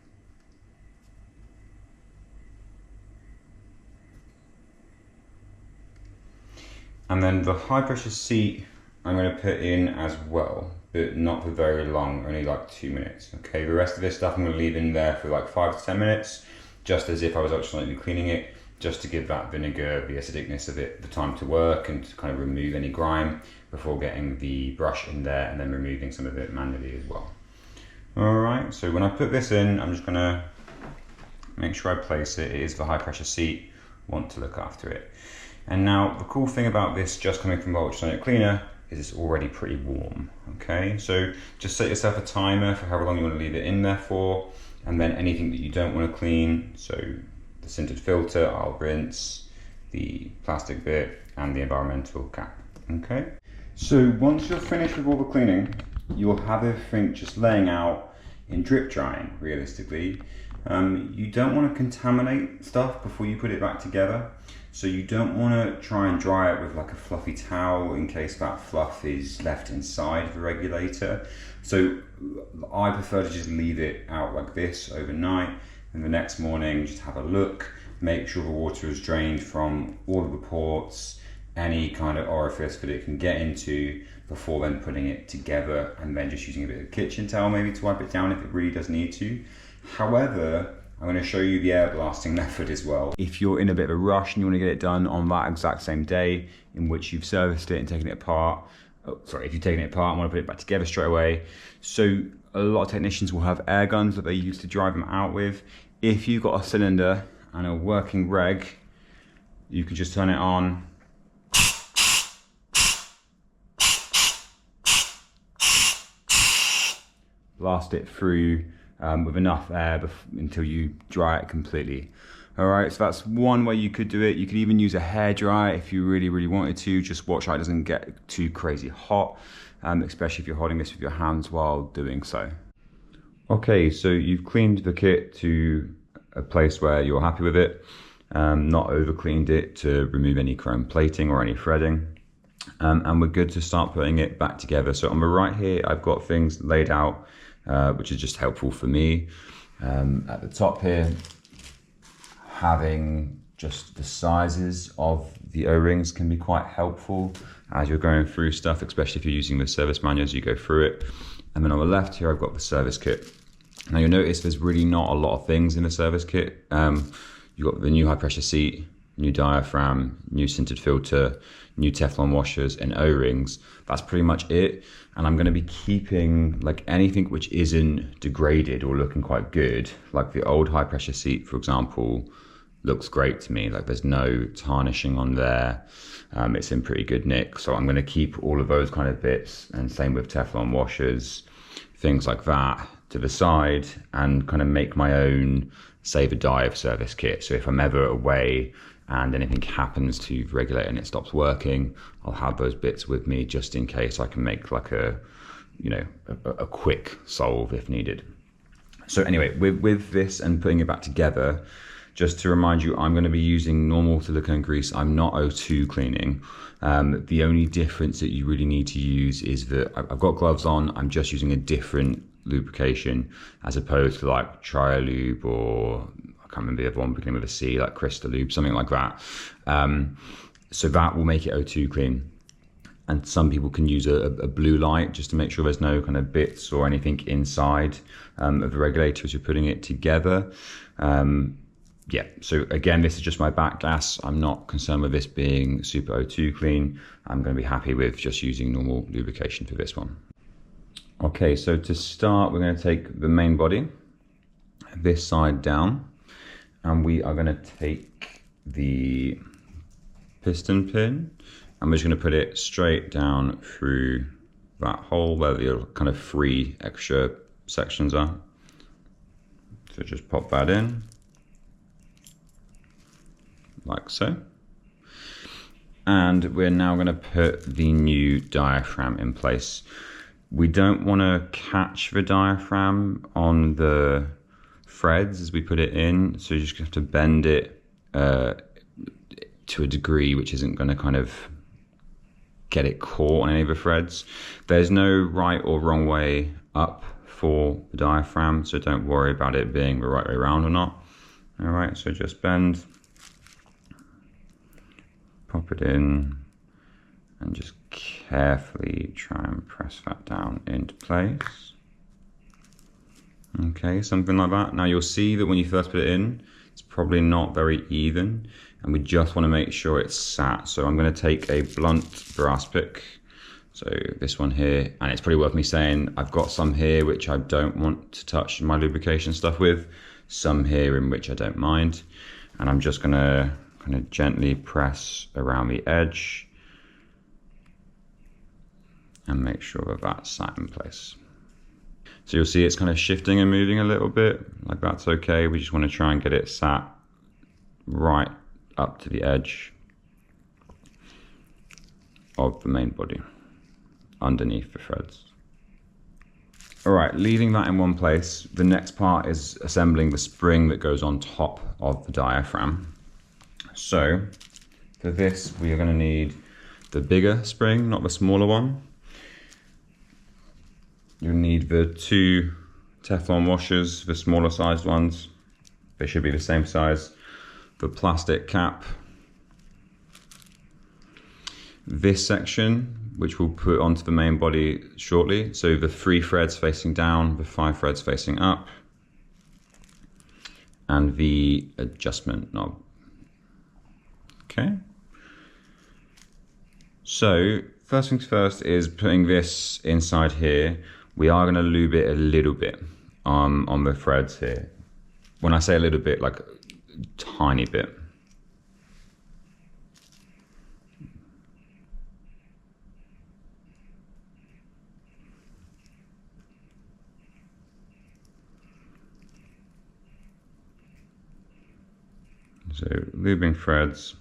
And then the high pressure seat I'm going to put in as well, but not for very long, only like 2 minutes. Okay, the rest of this stuff I'm going to leave in there for like 5 to 10 minutes, just as if I was ultrasonically cleaning it, just to give that vinegar, the acidicness of it, the time to work and to kind of remove any grime before getting the brush in there and then removing some of it manually as well. Alright, so when I put this in, I'm just going to make sure I place it. It is the high pressure seat, want to look after it. And now the cool thing about this just coming from the ultrasonic cleaner is it's already pretty warm. Okay, so just set yourself a timer for however long you want to leave it in there for, and then anything that you don't want to clean, so the sintered filter I'll rinse, the plastic bit and the environmental cap. Okay, so once you're finished with all the cleaning, you'll have everything just laying out in drip drying, realistically. You don't want to contaminate stuff before you put it back together. So you don't want to try and dry it with like a fluffy towel in case that fluff is left inside the regulator. So I prefer to just leave it out like this overnight, and the next morning just have a look, make sure the water is drained from all of the ports, any kind of orifice that it can get into, before then putting it together, and then just using a bit of kitchen towel maybe to wipe it down if it really does need to. However, I'm going to show you the air blasting method as well. If you're in a bit of a rush and you want to get it done on that exact same day in which you've serviced it and taken it apart, if you've taken it apart and want to put it back together straight away. So a lot of technicians will have air guns that they use to drive them out with. If you've got a cylinder and a working reg, you can just turn it on. Blast it through with enough air until you dry it completely. All right, so that's one way you could do it. You could even use a hairdryer if you really, really wanted to. Just watch how it doesn't get too crazy hot, especially if you're holding this with your hands while doing so. Okay, so you've cleaned the kit to a place where you're happy with it, not over cleaned it to remove any chrome plating or any threading. And we're good to start putting it back together. So on the right here, I've got things laid out, which is just helpful for me. At the top here, having just the sizes of the O-rings can be quite helpful as you're going through stuff, especially if you're using the service manual as you go through it. And then on the left here, I've got the service kit. Now you'll notice there's really not a lot of things in the service kit. You've got the new high pressure seat, new diaphragm, new sintered filter, new Teflon washers and O-rings. That's pretty much it. And I'm going to be keeping like anything which isn't degraded or looking quite good, like the old high pressure seat, for example, looks great to me. Like there's no tarnishing on there. It's in pretty good nick. So I'm going to keep all of those kind of bits, and same with Teflon washers, things like that, to the side, and kind of make my own save or dive service kit. So if I'm ever away and anything happens to the regulator and it stops working, I'll have those bits with me just in case. I can make like a quick solve if needed. So anyway, with this and putting it back together, Just to remind you, I'm going to be using normal silicone grease. I'm not O2 cleaning. The only difference that you really need to use is that I've got gloves on. I'm just using a different lubrication as opposed to like Triolube, or I can't remember the other one beginning with a C, like Crystalube, something like that. So that will make it O2 clean. And some people can use a blue light just to make sure there's no kind of bits or anything inside of the regulator as you're putting it together. Yeah, so again, this is just my back gas. I'm not concerned with this being super O2 clean. I'm going to be happy with just using normal lubrication for this one. Okay, so to start, we're going to take the main body, this side down, and we are going to take the piston pin, and we're just going to put it straight down through that hole where the kind of 3 extra sections are. So just pop that in, like so. And we're now going to put the new diaphragm in place. We don't want to catch the diaphragm on the threads as we put it in, so you just have to bend it to a degree which isn't going to kind of get it caught on any of the threads. There's no right or wrong way up for the diaphragm, so don't worry about it being the right way around or not. All right, so just bend, pop it in, and just carefully try and press that down into place. Okay, something like that. Now you'll see that when you first put it in, it's probably not very even, and we just want to make sure it's sat. So I'm going to take a blunt brass pick, so this one here, and it's probably worth me saying I've got some here which I don't want to touch my lubrication stuff with, some here in which I don't mind, and I'm just going to kind of gently press around the edge and make sure that that's sat in place. So you'll see it's kind of shifting and moving a little bit, like that's okay. We just want to try and get it sat right up to the edge of the main body, underneath the threads. All right, leaving that in one place, the next part is assembling the spring that goes on top of the diaphragm. So for this, we are going to need the bigger spring, not the smaller one. You'll need the 2 Teflon washers, the smaller sized ones. They should be the same size. The plastic cap. This section, which we'll put onto the main body shortly. So the 3 threads facing down, the 5 threads facing up, and the adjustment knob. Okay. So first things first is putting this inside here. We are going to lube it a little bit on the threads here. When I say a little bit, like a tiny bit. So lubing threads.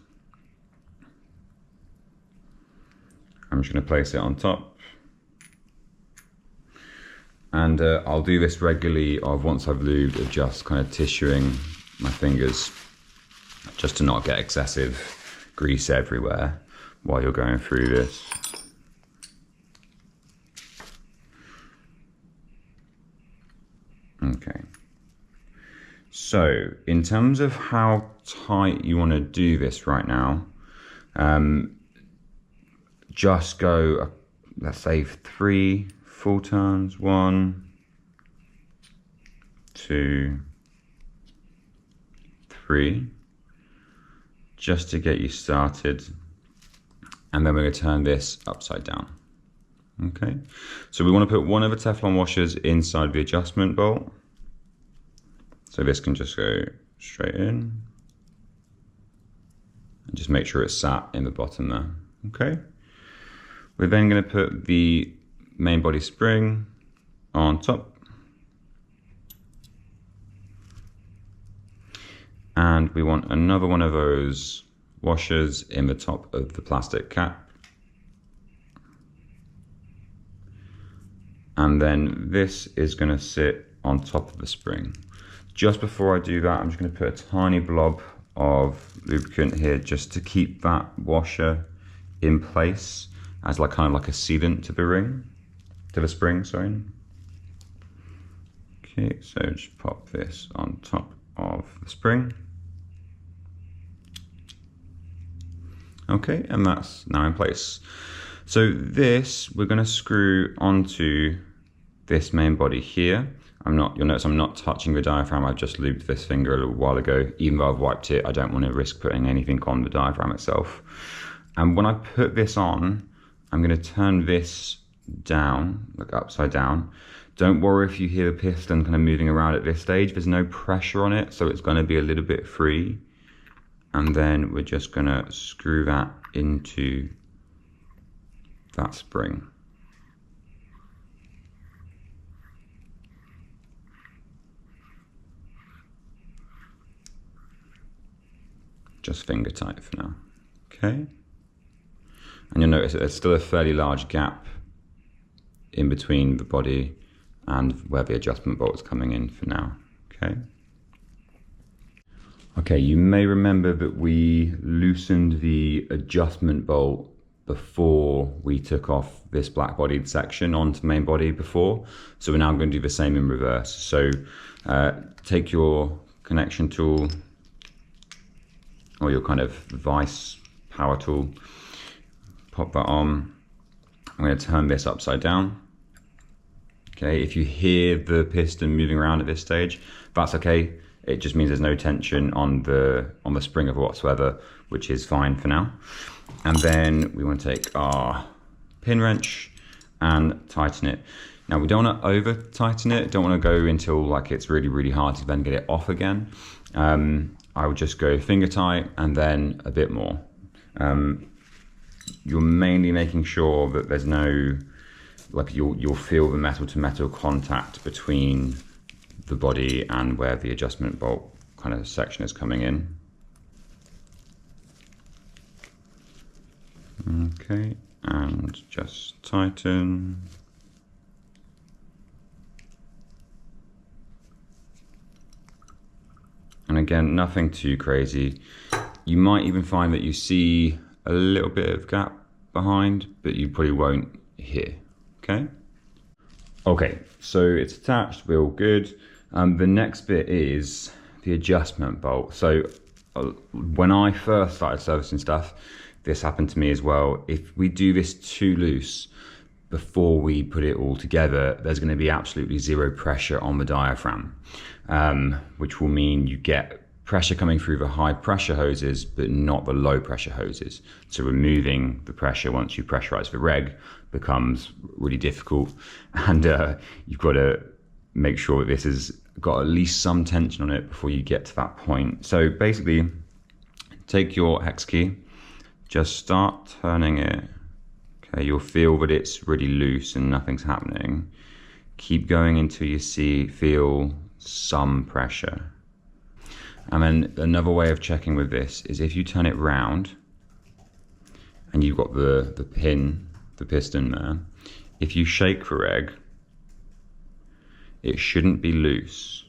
I'm just going to place it on top. And I'll do this regularly of once I've lubed, of just kind of tissuing my fingers just to not get excessive grease everywhere while you're going through this. Okay. So in terms of how tight you want to do this right now, just go, let's say 3 full turns, 1, 2, 3, just to get you started, and then we're going to turn this upside down. Okay, so we want to put one of the Teflon washers inside the adjustment bolt, so this can just go straight in, and just make sure it's sat in the bottom there. Okay, we're then going to put the main body spring on top, and we want another one of those washers in the top of the plastic cap, and then this is going to sit on top of the spring. Just before I do that, I'm just going to put a tiny blob of lubricant here just to keep that washer in place as like kind of like a sealant to the spring, sorry. Okay, so just pop this on top of the spring. Okay, and that's now in place. So this, we're going to screw onto this main body here. You'll notice I'm not touching the diaphragm. I've just lubed this finger a little while ago. Even though I've wiped it, I don't want to risk putting anything on the diaphragm itself. And when I put this on, I'm going to turn this down, like upside down. Don't worry if you hear the piston kind of moving around at this stage. There's no pressure on it, so it's going to be a little bit free. And then we're just going to screw that into that spring. Just finger tight for now. Okay. And you'll notice that there's still a fairly large gap in between the body and where the adjustment bolt is coming in for now. Okay. Okay, you may remember that we loosened the adjustment bolt before we took off this black bodied section onto the main body before. So we're now going to do the same in reverse. So take your connection tool or your kind of vice power tool, pop that on. I'm going to turn this upside down. Okay, if you hear the piston moving around at this stage, that's okay. It just means there's no tension on the spring of whatsoever, which is fine for now. And then we want to take our pin wrench and tighten it. Now we don't want to over tighten it. Don't want to go until like it's really, really hard to then get it off again. I would just go finger tight and then a bit more. You're mainly making sure that there's no, like you'll feel the metal to metal contact between the body and where the adjustment bolt kind of section is coming in. Okay, and just tighten. And again, nothing too crazy. You might even find that you see a little bit of gap behind, but you probably won't here, okay? Okay, so it's attached, we're all good. The next bit is the adjustment bolt. So when I first started servicing stuff, this happened to me as well. If we do this too loose before we put it all together, there's going to be absolutely zero pressure on the diaphragm, which will mean you get pressure coming through the high pressure hoses, but not the low pressure hoses. So removing the pressure once you pressurize the reg becomes really difficult, and you've got to make sure that this has got at least some tension on it before you get to that point. So basically, take your hex key, just start turning it. Okay, you'll feel that it's really loose and nothing's happening. Keep going until you feel some pressure. And then another way of checking with this is if you turn it round and you've got the piston there, if you shake the reg, it shouldn't be loose.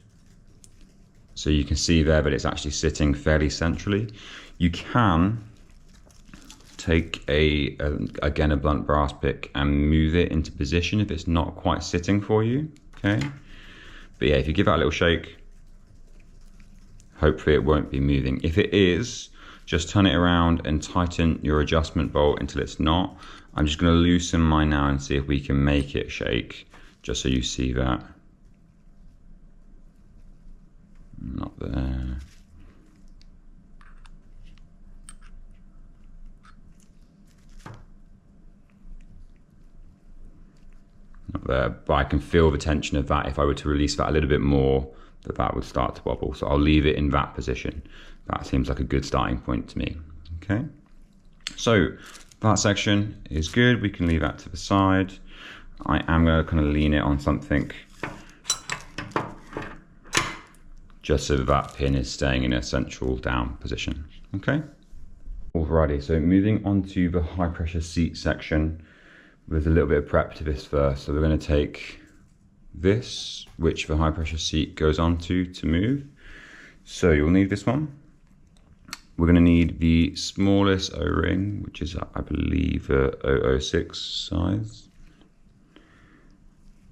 So you can see there that it's actually sitting fairly centrally. You can take again a blunt brass pick and move it into position if it's not quite sitting for you, okay? But yeah, if you give that a little shake, hopefully it won't be moving. If it is, just turn it around and tighten your adjustment bolt until it's not. I'm just going to loosen mine now and see if we can make it shake, just so you see that. Not there. Not there, but I can feel the tension of that. If I were to release that a little bit more, that would start to wobble. So I'll leave it in that position. That seems like a good starting point to me. Okay, so that section is good. We can leave that to the side. I am going to kind of lean it on something just so that pin is staying in a central down position. Okay. Alrighty, so moving on to the high pressure seat section with a little bit of prep to this first. So we're going to take this, which the high pressure seat goes onto to move. So you'll need this one. We're going to need the smallest O-ring, which is, I believe, a 006 size.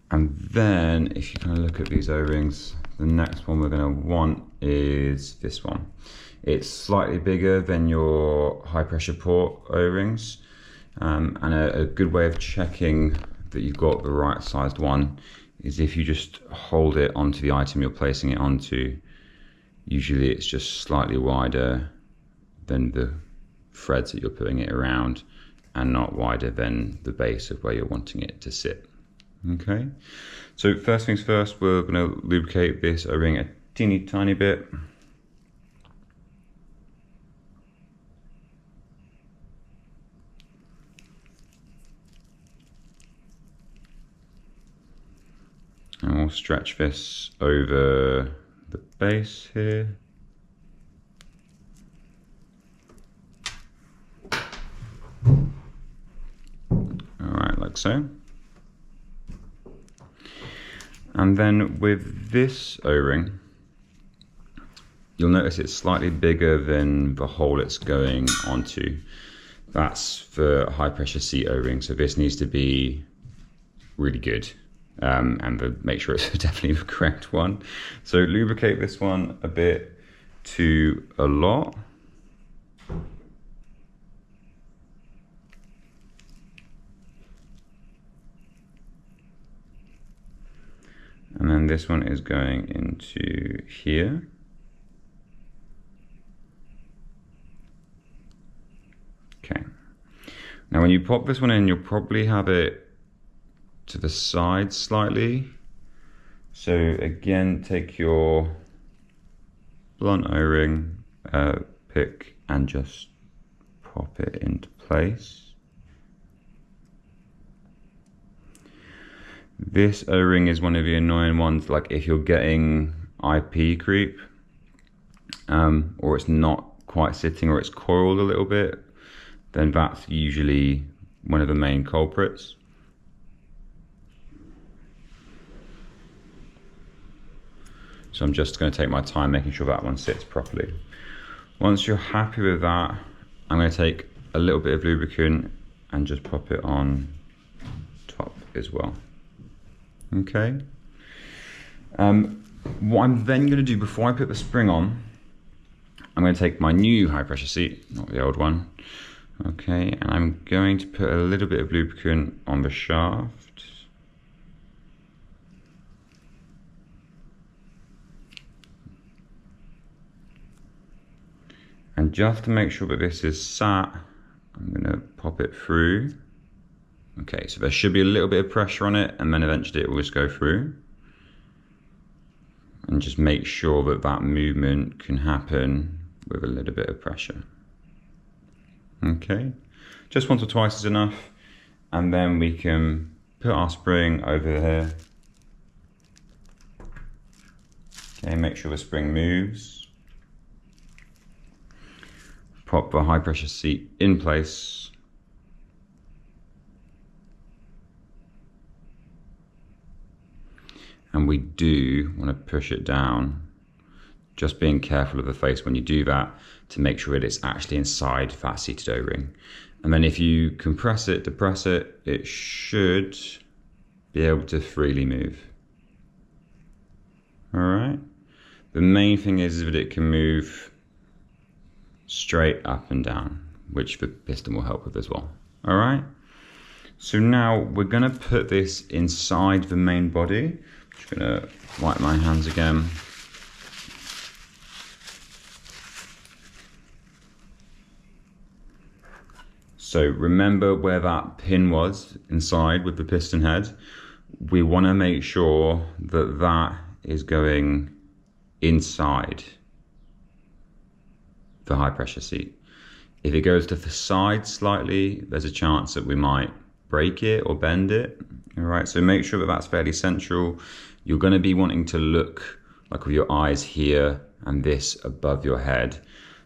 And then if you kind of look at these O-rings, the next one we're going to want is this one. It's slightly bigger than your high pressure port O-rings, and a good way of checking that you've got the right sized one is if you just hold it onto the item you're placing it onto. Usually it's just slightly wider than the threads that you're putting it around and not wider than the base of where you're wanting it to sit. Okay, so first things first, we're going to lubricate this O-ring a teeny tiny bit. And we'll stretch this over the base here. Alright, like so. And then with this O-ring, you'll notice it's slightly bigger than the hole it's going onto. That's the high pressure seat O-ring, so this needs to be really good. And make sure it's definitely the correct one. So lubricate this one a bit to a lot. And then this one is going into here. Okay. Now when you pop this one in, you'll probably have it to the side slightly. So again, take your blunt O-ring, pick and just pop it into place. This O-ring is one of the annoying ones, like if you're getting IP creep, or it's not quite sitting, or it's coiled a little bit, then that's usually one of the main culprits. So I'm just going to take my time making sure that one sits properly. Once you're happy with that, I'm going to take a little bit of lubricant and just pop it on top as well. Okay. What I'm then going to do before I put the spring on, I'm going to take my new high pressure seat, not the old one. Okay, and I'm going to put a little bit of lubricant on the shaft. And just to make sure that this is sat, I'm going to pop it through. Okay, so there should be a little bit of pressure on it, and then eventually it will just go through. And just make sure that that movement can happen with a little bit of pressure. Okay, just once or twice is enough, and then we can put our spring over here. Okay, make sure the spring moves. Pop the high pressure seat in place. And we do want to push it down, just being careful of the face when you do that to make sure that it's actually inside that seated O-ring. And then if you compress it, depress it, it should be able to freely move. All right. The main thing is that it can move straight up and down, which the piston will help with as well. All right. So now we're going to put this inside the main body. Just going to wipe my hands again. So remember where that pin was inside with the piston head. We want to make sure that that is going inside the high pressure seat. If it goes to the side slightly, there's a chance that we might break it or bend it. All right, so make sure that that's fairly central. You're going to be wanting to look like with your eyes here and this above your head.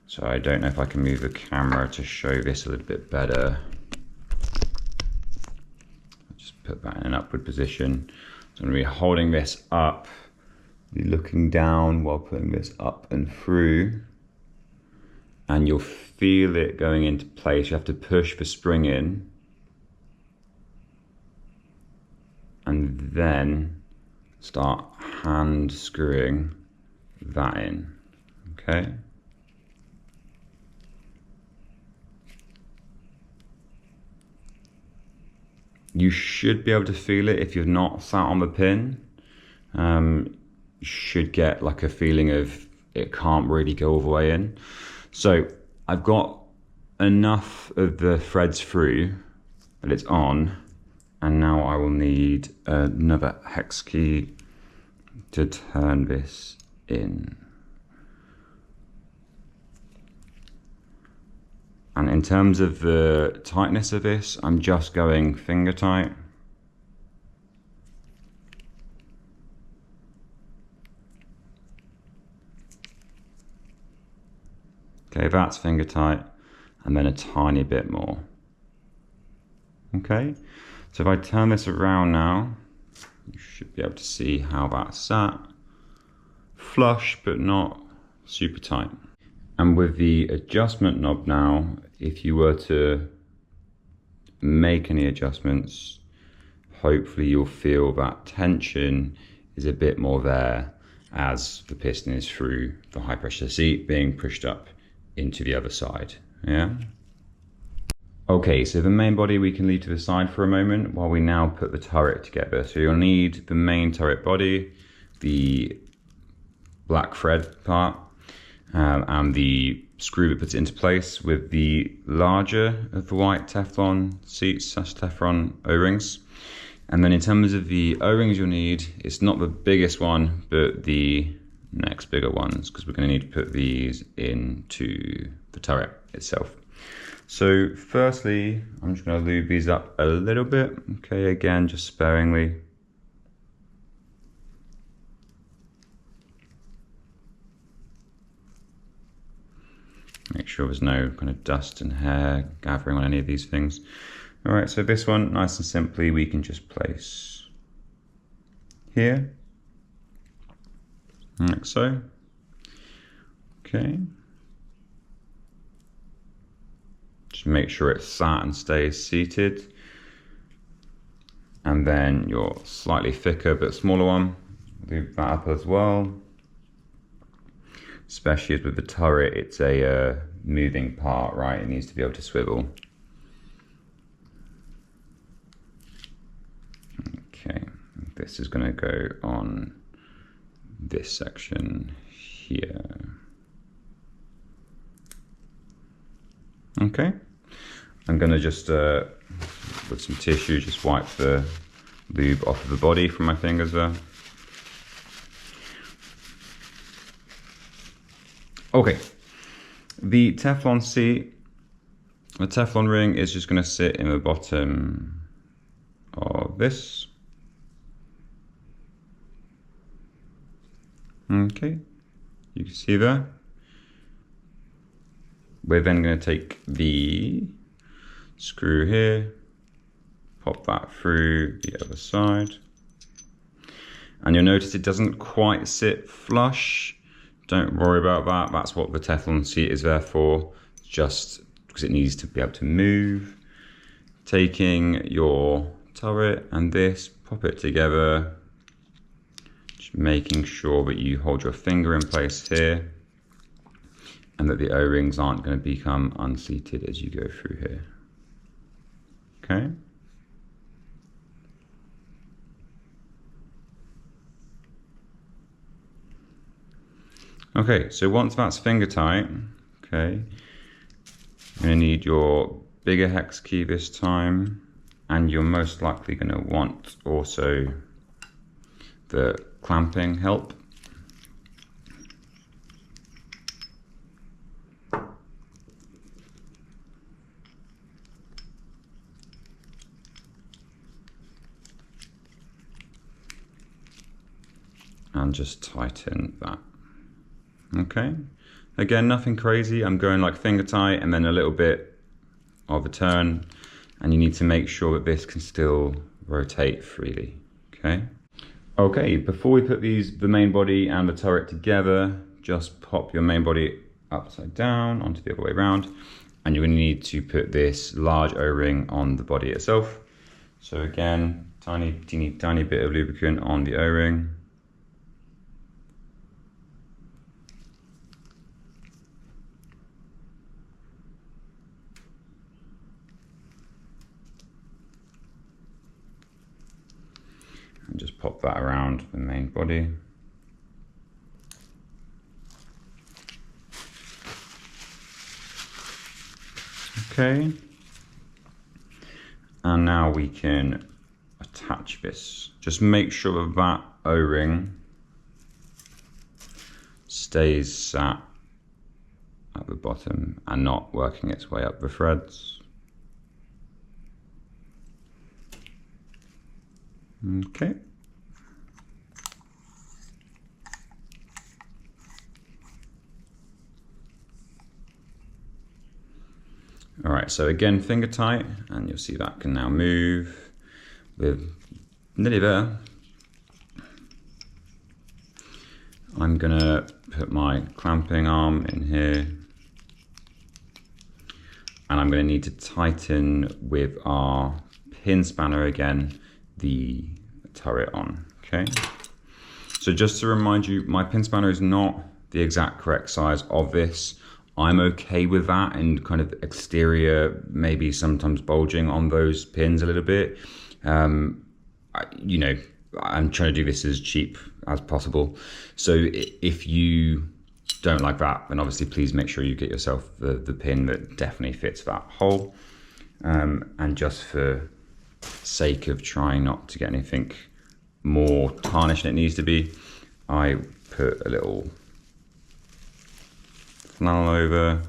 So I don't know if I can move the camera to show this a little bit better. I'll just put that in an upward position. So I'm going to be holding this up, be looking down while putting this up and through, and you'll feel it going into place. You have to push the spring in, and then start hand screwing that in, okay? You should be able to feel it if you've not sat on the pin. You should get like a feeling of it can't really go all the way in. So I've got enough of the threads through that it's on, and now I will need another hex key to turn this in. And in terms of the tightness of this, I'm just going finger tight. Okay, that's finger tight, and then a tiny bit more. Okay, so if I turn this around now, you should be able to see how that's sat. Flush, but not super tight. And with the adjustment knob now, if you were to make any adjustments, hopefully you'll feel that tension is a bit more there as the piston is through the high pressure seat being pushed up into the other side, yeah? Okay, so the main body we can leave to the side for a moment while we now put the turret together. So you'll need the main turret body, the black thread part, and the screw that puts it into place with the larger of the white Teflon seats / Teflon O-rings. And then in terms of the O-rings you'll need, it's not the biggest one, but the next bigger ones, because we're going to need to put these into the turret itself. So firstly, I'm just going to lube these up a little bit. Okay, again, just sparingly. Make sure there's no kind of dust and hair gathering on any of these things. All right, so this one, nice and simply, we can just place here, like so. Okay. Just make sure it's sat and stays seated. And then your slightly thicker but smaller one, lube that up as well. Especially as with the turret, it's a moving part, right? It needs to be able to swivel. Okay, this is going to go on this section here. Okay, I'm going to just, with some tissue, just wipe the lube off of the body from my fingers there. Okay, the Teflon seat, the Teflon ring is just going to sit in the bottom of this. Okay, you can see there. We're then going to take the screw here, pop that through the other side. And you'll notice it doesn't quite sit flush. Don't worry about that. That's what the Teflon seat is there for, just because it needs to be able to move. Taking your turret and this, pop it together. Just making sure that you hold your finger in place here and that the O-rings aren't going to become unseated as you go through here. Okay. Okay, so once that's finger tight, okay, you're going to need your bigger hex key this time, and you're most likely going to want also the clamping help. And just tighten that. Okay, again, nothing crazy. I'm going like finger tight and then a little bit of a turn, and you need to make sure that this can still rotate freely. Okay, Okay, before we put the main body and the turret together, just pop your main body upside down onto the other way around, and you're going to need to put this large O-ring on the body itself. So again, tiny bit of lubricant on the O-ring. And just pop that around the main body. Okay. And now we can attach this. Just make sure that O-ring stays sat at the bottom and not working its way up the threads. Okay. All right, so again, finger tight, and you'll see that can now move. We're nearly there. I'm gonna put my clamping arm in here, and I'm gonna need to tighten with our pin spanner again the turret on, okay? So just to remind you, my pin spanner is not the exact correct size of this. I'm okay with that, and kind of exterior, maybe sometimes bulging on those pins a little bit. You know, I'm trying to do this as cheap as possible. So if you don't like that, then obviously please make sure you get yourself the pin that definitely fits that hole. And just for sake of trying not to get anything more tarnished than it needs to be, I put a little flannel over,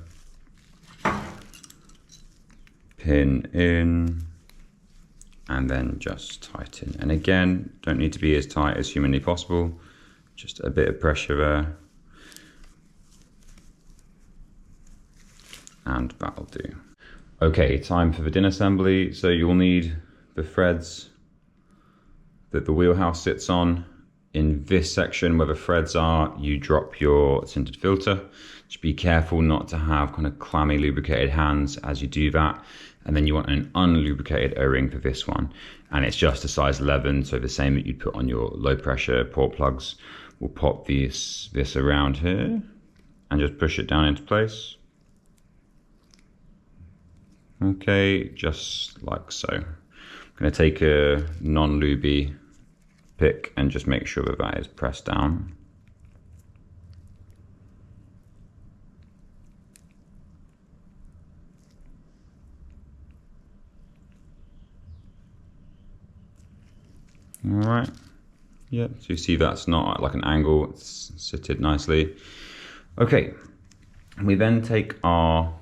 pin in, and then just tighten. And again, don't need to be as tight as humanly possible, just a bit of pressure there, and that'll do. Okay, time for the din assembly. So you'll need the threads that the wheelhouse sits on. In this section where the threads are, you drop your tinted filter. Just be careful not to have kind of clammy lubricated hands as you do that. And then you want an unlubricated O-ring for this one. And it's just a size 11, so the same that you'd put on your low pressure port plugs. We'll pop this around here and just push it down into place. Okay, just like so. I'm gonna take a non-lubey pick and just make sure that that is pressed down. All right, yeah, so you see that's not like an angle, it's sitted nicely. Okay, we then take our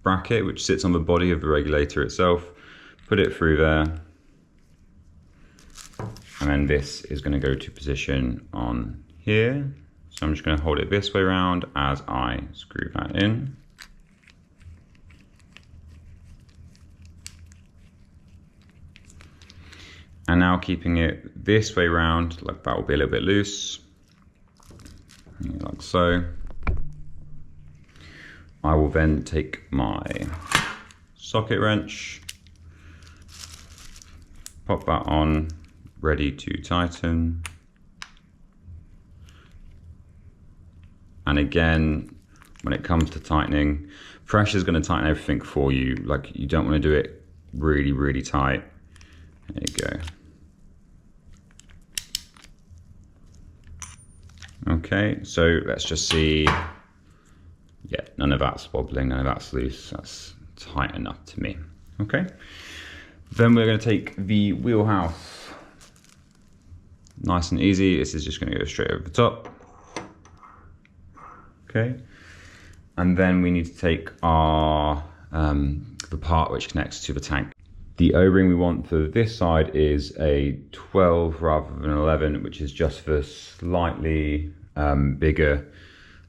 bracket, which sits on the body of the regulator itself, put it through there, and then this is going to go to position on here. So I'm just going to hold it this way around as I screw that in. And now keeping it this way round, like that will be a little bit loose, like so. I will then take my socket wrench, pop that on, ready to tighten. And again, when it comes to tightening, pressure is going to tighten everything for you. Like, you don't want to do it really, really tight. There you go. Okay, so let's just see. Yeah, none of that's wobbling, none of that's loose. That's tight enough to me. Okay. Then we're going to take the wheelhouse. Nice and easy. This is just going to go straight over the top. Okay. And then we need to take our the part which connects to the tank. The O-ring we want for this side is a 12 rather than 11, which is just for slightly bigger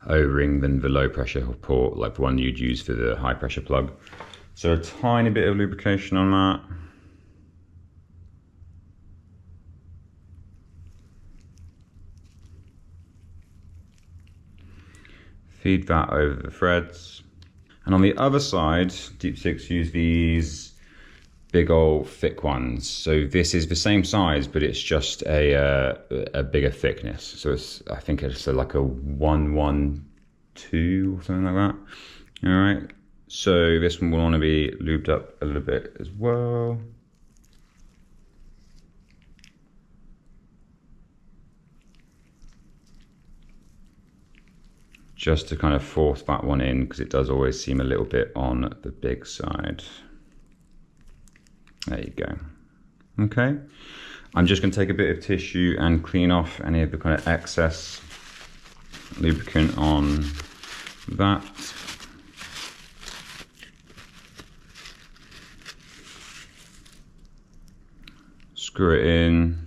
O-ring than the low pressure port, like the one you'd use for the high pressure plug. So a tiny bit of lubrication on that. feed that over the threads. And on the other side, Deep Six use these big old thick ones. So this is the same size, but it's just a bigger thickness. So it's, I think it's like a 112 or something like that. All right. So this one will want to be lubed up a little bit as well. Just to kind of force that one in, because it does always seem a little bit on the big side. There you go. Okay. I'm just going to take a bit of tissue and clean off any of the kind of excess lubricant on that. Screw it in.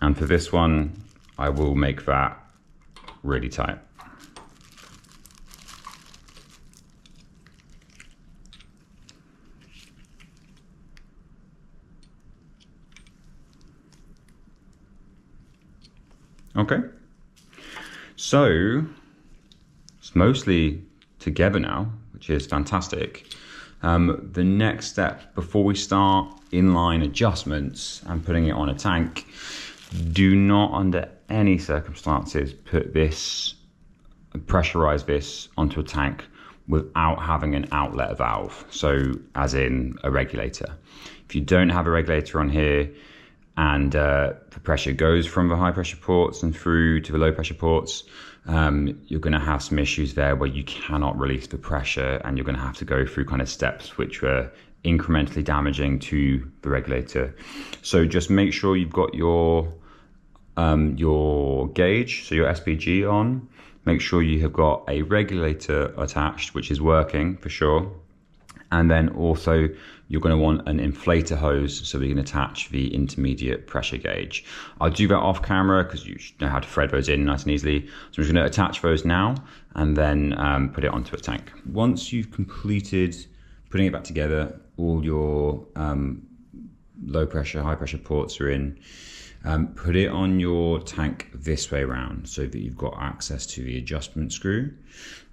And for this one, I will make that really tight. Okay. So it's mostly together now, which is fantastic. The next step before we start inline adjustments and putting it on a tank, do not under any circumstances pressurize this onto a tank without having an outlet valve. So as in a regulator. If you don't have a regulator on here and the pressure goes from the high pressure ports and through to the low pressure ports, you're going to have some issues there where you cannot release the pressure, and you're going to have to go through kind of steps which were incrementally damaging to the regulator. So just make sure you've got your gauge, so your SPG on. Make sure you have got a regulator attached, which is working for sure. And then also you're going to want an inflator hose so we can attach the intermediate pressure gauge. I'll do that off camera because you should know how to thread those in nice and easily. So I'm just going to attach those now and then put it onto a tank. Once you've completed putting it back together, all your low pressure, high pressure ports are in, put it on your tank this way around so that you've got access to the adjustment screw.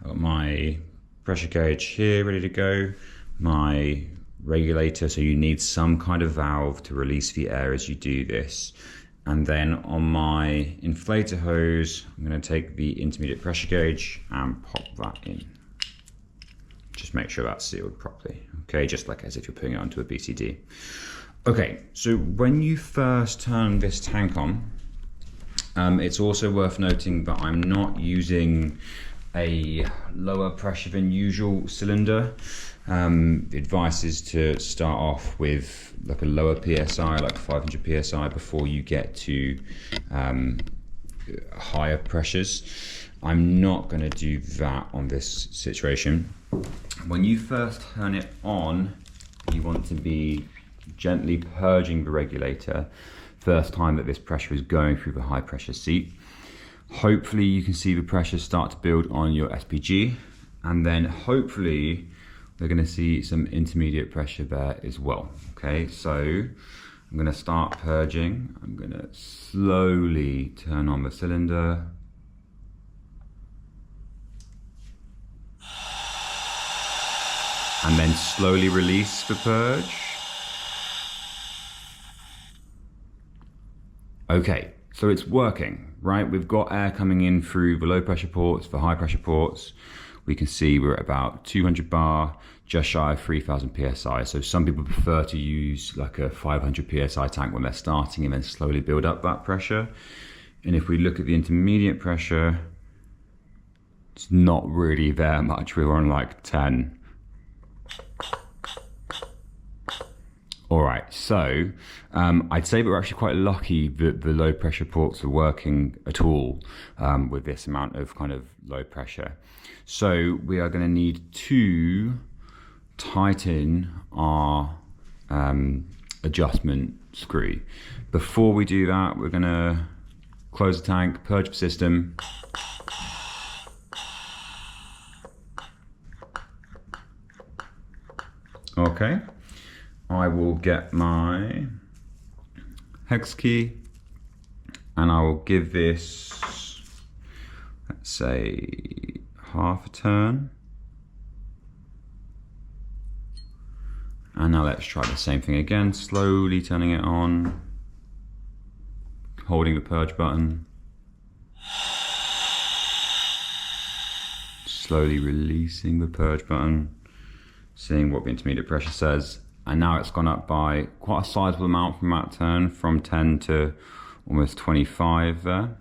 I've got my pressure gauge here ready to go, my regulator, so you need some kind of valve to release the air as you do this. And then on my inflator hose, I'm going to take the intermediate pressure gauge and pop that in. Just make sure that's sealed properly. Okay, just like as if you're putting it onto a BCD. Okay, so when you first turn this tank on, it's also worth noting that I'm not using a lower pressure than usual cylinder. The advice is to start off with like a lower PSI, like 500 PSI, before you get to higher pressures. I'm not going to do that on this situation. When you first turn it on, you want to be gently purging the regulator first time that this pressure is going through the high pressure seat. Hopefully you can see the pressure start to build on your SPG, and then hopefully we're going to see some intermediate pressure there as well. Okay, so I'm going to start purging. I'm going to slowly turn on the cylinder. And then slowly release the purge. Okay, so it's working, right? We've got air coming in through the low pressure ports, the high pressure ports. We can see we're at about 200 bar, just shy of 3000 PSI. So some people prefer to use like a 500 PSI tank when they're starting and then slowly build up that pressure. And if we look at the intermediate pressure, it's not really there much. We're on like 10. All right, so I'd say that we're actually quite lucky that the low pressure ports are working at all with this amount of kind of low pressure. So we are going to need to tighten our adjustment screw. Before we do that, we're going to close the tank, purge the system. Okay. I will get my hex key, and I will give this, let's say, half a turn. And now let's try the same thing again, slowly turning it on, holding the purge button, slowly releasing the purge button, seeing what the intermediate pressure says. And now it's gone up by quite a sizable amount from that turn, from 10 to almost 25 there.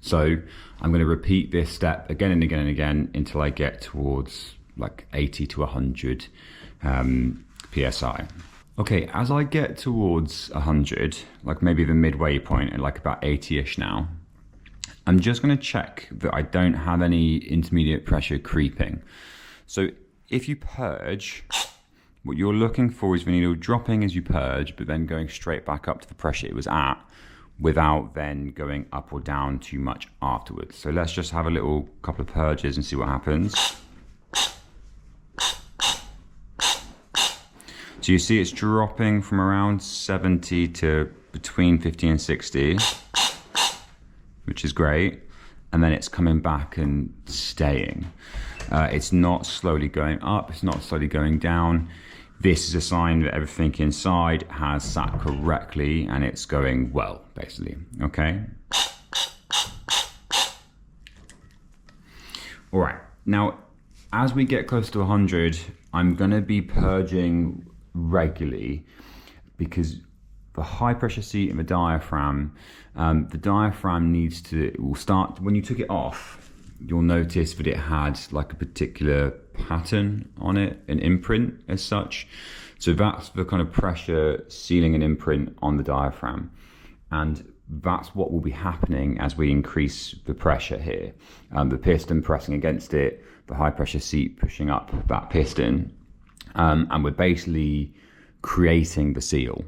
So I'm going to repeat this step again and again and again until I get towards like 80 to 100 PSI. Okay, as I get towards 100, like maybe the midway point at like about 80-ish now, I'm just going to check that I don't have any intermediate pressure creeping. So if you purge, what you're looking for is the needle dropping as you purge, but then going straight back up to the pressure it was at, without then going up or down too much afterwards. So let's just have a little couple of purges and see what happens. So you see it's dropping from around 70 to between 50 and 60, which is great. And then it's coming back and staying. It's not slowly going up, it's not slowly going down. This is a sign that everything inside has sat correctly and it's going well, basically, okay? All right, now, as we get close to 100, I'm gonna be purging regularly, because the high pressure seat in the diaphragm needs to, it will start, when you took it off, you'll notice that it had like a particular pattern on it, an imprint as such. So that's the kind of pressure sealing an imprint on the diaphragm. And that's what will be happening as we increase the pressure here. The piston pressing against it, the high pressure seat pushing up that piston. And we're basically creating the seal.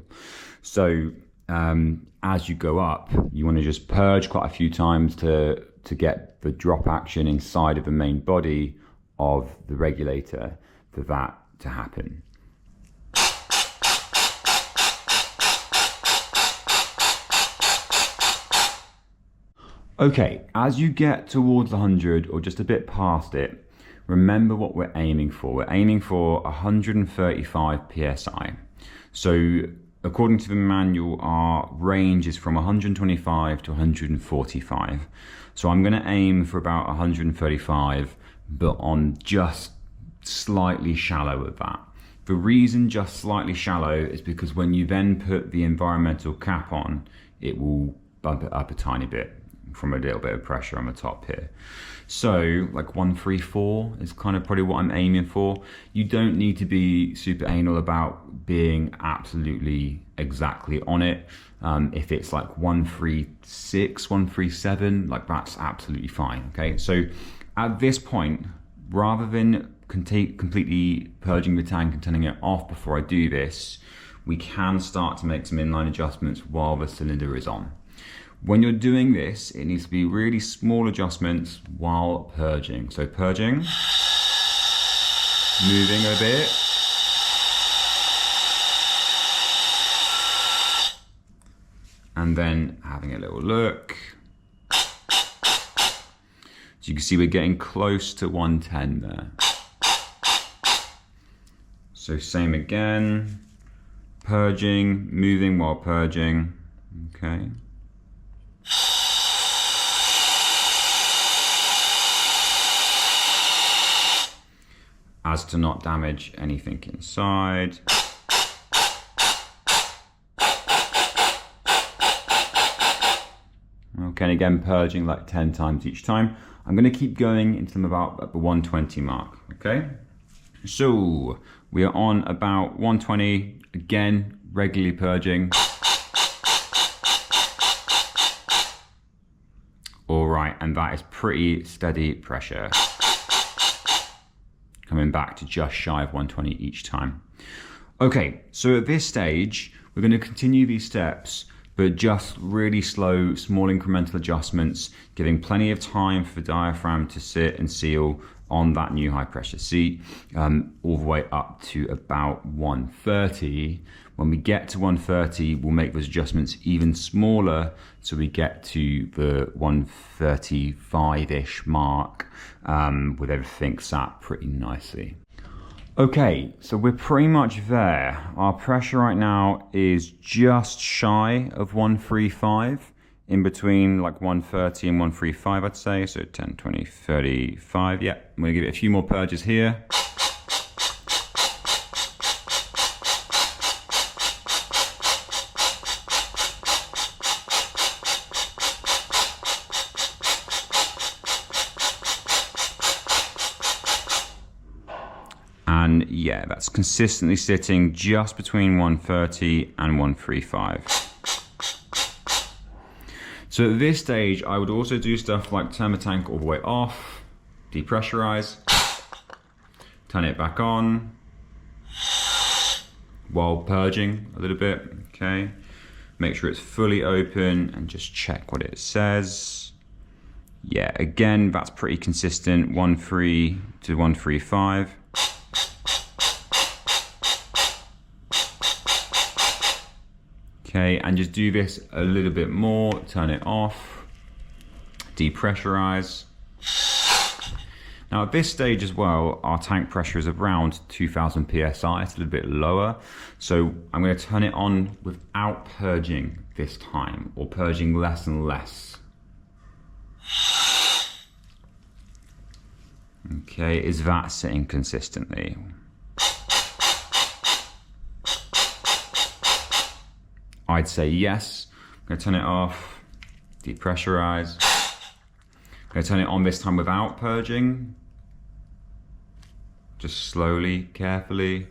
So as you go up, you want to just purge quite a few times to get the drop action inside of the main body of the regulator for that to happen. Okay, as you get towards 100 or just a bit past it, remember what we're aiming for. We're aiming for 135 PSI. So according to the manual, our range is from 125 to 145. So I'm gonna aim for about 135, but on just slightly shallow of that. The reason just slightly shallow is because when you then put the environmental cap on, it will bump it up a tiny bit from a little bit of pressure on the top here. So like 134 is kind of probably what I'm aiming for. You don't need to be super anal about being absolutely exactly on it. If it's like 136, 137, like that's absolutely fine, okay? So at this point, rather than completely purging the tank and turning it off before I do this, we can start to make some inline adjustments while the cylinder is on. When you're doing this, it needs to be really small adjustments while purging. So purging, moving a bit, and then having a little look. So you can see we're getting close to 110 there. So same again, purging, moving while purging, okay. As to not damage anything inside. Okay, and again, purging like 10 times each time. I'm gonna keep going until I'm about at the 120 mark, okay? So, we are on about 120, again, regularly purging. All right, and that is pretty steady pressure. Coming back to just shy of 120 each time. Okay, so at this stage, we're going to continue these steps, but just really slow, small incremental adjustments, giving plenty of time for the diaphragm to sit and seal on that new high pressure seat, all the way up to about 130. When we get to 130, we'll make those adjustments even smaller, so we get to the 135-ish mark with everything sat pretty nicely. Okay, so we're pretty much there. Our pressure right now is just shy of 135, in between like 130 and 135, I'd say. So 10, 20, 35. Yeah, I'm gonna give it a few more purges here. And yeah, that's consistently sitting just between 130 and 135. So at this stage, I would also do stuff like turn the tank all the way off, depressurize, turn it back on, while purging a little bit, okay? Make sure it's fully open and just check what it says. Yeah, again, that's pretty consistent, 1.3 to 1.35. Okay, and just do this a little bit more, turn it off, depressurize. Now at this stage as well, our tank pressure is around 2000 PSI, it's a little bit lower. So I'm going to turn it on without purging this time, or purging less and less. Okay, is that sitting consistently? I'd say yes. I'm going to turn it off, depressurize. I'm going to turn it on this time without purging. Just slowly, carefully.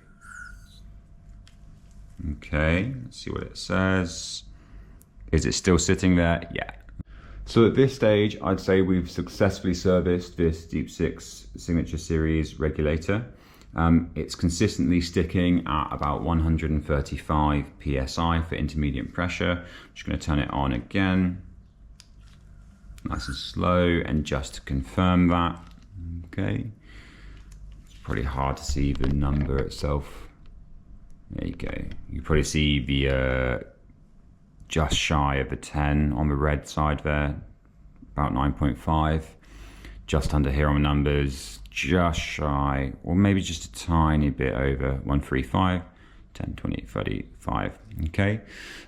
Okay, let's see what it says. Is it still sitting there? Yeah. So at this stage, I'd say we've successfully serviced this Deep 6 Signature Series regulator. It's consistently sticking at about 135 PSI for intermediate pressure. I'm just going to turn it on again, nice and slow, and just to confirm that. Okay, it's probably hard to see the number itself. There you go. You probably see the just shy of the 10 on the red side there, about 9.5. Just under here on the numbers, just shy, or maybe just a tiny bit over 135, 10, 20, 35. Okay,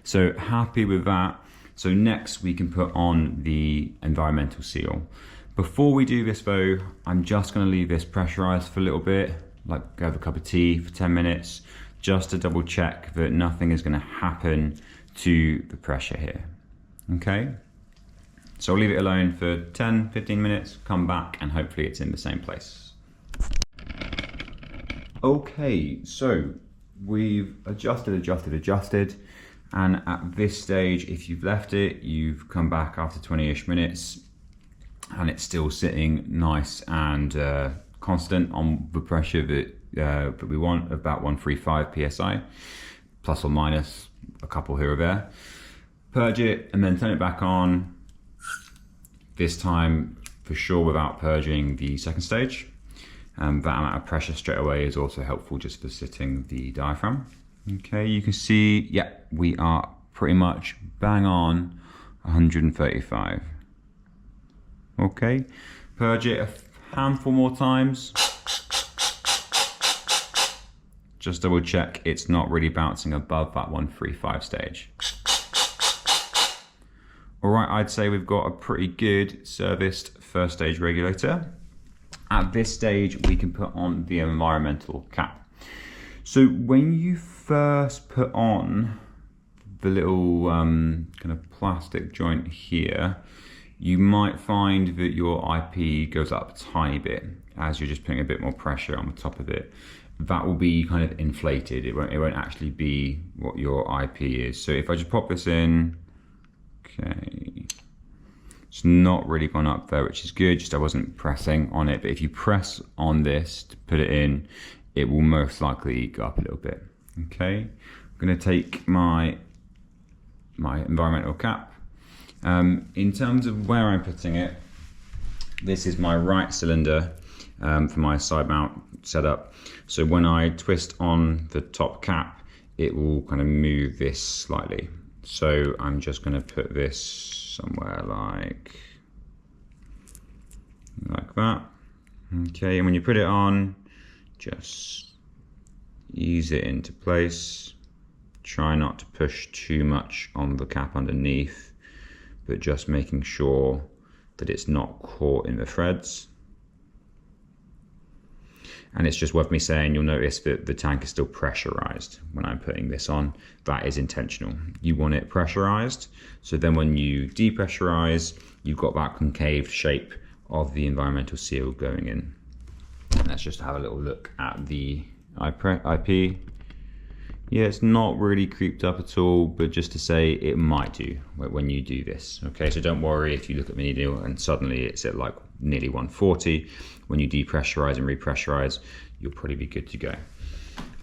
so happy with that. So next we can put on the environmental seal. Before we do this though, I'm just going to leave this pressurized for a little bit, like have a cup of tea for 10 minutes, just to double check that nothing is going to happen to the pressure here. Okay. So I'll leave it alone for 10, 15 minutes, come back, and hopefully it's in the same place. Okay, so we've adjusted, and at this stage, if you've left it, you've come back after 20-ish minutes, and it's still sitting nice and constant on the pressure that we want, about 135 PSI, plus or minus a couple here or there. Purge it, and then turn it back on. This time, for sure, without purging the second stage. That amount of pressure straight away is also helpful just for sitting the diaphragm. Okay, you can see, yeah, we are pretty much bang on 135. Okay, purge it a handful more times. Just double check it's not really bouncing above that 135 stage. All right, I'd say we've got a pretty good serviced first stage regulator. At this stage, we can put on the environmental cap. So when you first put on the little kind of plastic joint here, you might find that your IP goes up a tiny bit as you're just putting a bit more pressure on the top of it. That will be kind of inflated. It won't actually be what your IP is. So if I just pop this in, okay, it's not really gone up there, which is good, just I wasn't pressing on it. But if you press on this to put it in, it will most likely go up a little bit. Okay, I'm going to take my environmental cap. In terms of where I'm putting it, this is my right cylinder. for my side mount setup. So when I twist on the top cap, it will kind of move this slightly. So I'm just going to put this somewhere like that. Okay, and when you put it on, just ease it into place. Try not to push too much on the cap underneath, but just making sure that it's not caught in the threads. And it's just worth me saying, you'll notice that the tank is still pressurized when I'm putting this on. That is intentional. You want it pressurized, so then when you depressurize, you've got that concave shape of the environmental seal going in. And let's just have a little look at the IP. Yeah, it's not really creeped up at all, but just to say it might do when you do this. Okay, so don't worry if you look at the needle and suddenly it's at like nearly 140. When you depressurize and repressurize, you'll probably be good to go.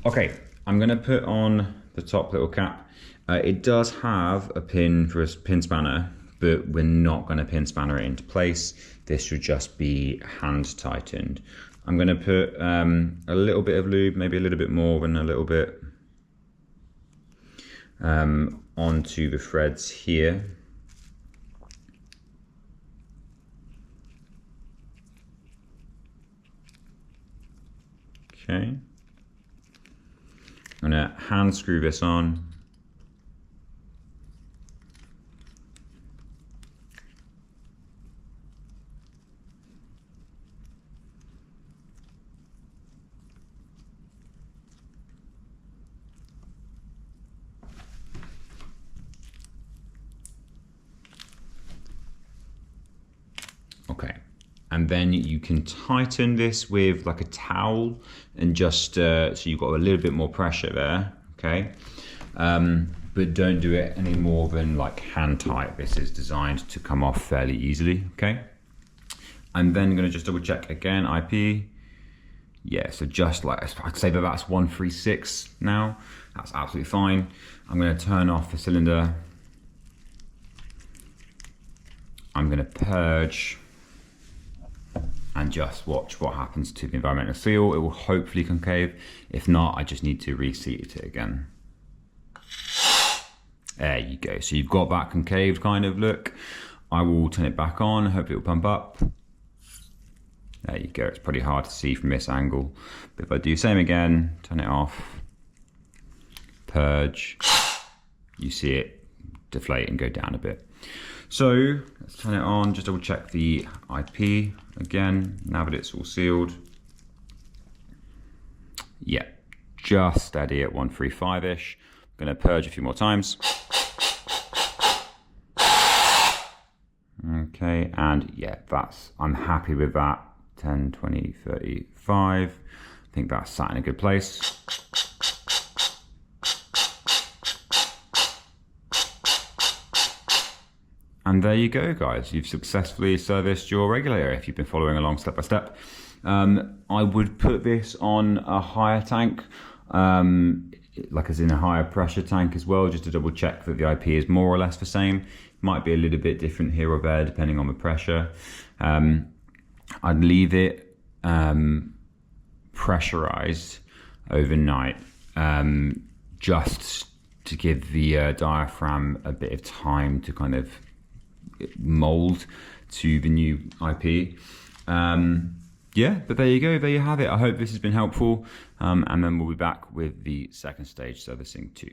Okay, I'm gonna put on the top little cap. It does have a pin for a pin spanner, but we're not gonna pin spanner it into place. This should just be hand tightened. I'm gonna put a little bit of lube, maybe a little bit more than a little bit, onto the threads here. Okay, I'm gonna hand screw this on. Okay, and then you can tighten this with like a towel and just so you've got a little bit more pressure there, okay? But don't do it any more than like hand tight. This is designed to come off fairly easily, okay? I'm then gonna just double check again, IP. Yeah, so just like, I'd say that that's 136 now. That's absolutely fine. I'm gonna turn off the cylinder. I'm gonna purge and just watch what happens to the environmental seal. It will hopefully concave. If not, I just need to reseat it again. There you go. So you've got that concaved kind of look. I will turn it back on, hope it will pump up. There you go. It's pretty hard to see from this angle. But if I do the same again, turn it off, purge, you see it deflate and go down a bit. So let's turn it on, just double check the IP again, now that it's all sealed. Yeah, just steady at 135-ish. I'm gonna purge a few more times. Okay, and yeah, I'm happy with that. 10, 20, 35. I think that's sat in a good place. And there you go, guys. You've successfully serviced your regulator if you've been following along step by step. I would put this on a higher tank, like as in a higher pressure tank as well, just to double check that the IP is more or less the same. Might be a little bit different here or there depending on the pressure. I'd leave it pressurized overnight, just to give the diaphragm a bit of time to kind of mold to the new IP. Yeah, but there you go, there you have it. I hope this has been helpful, and then we'll be back with the second stage servicing too.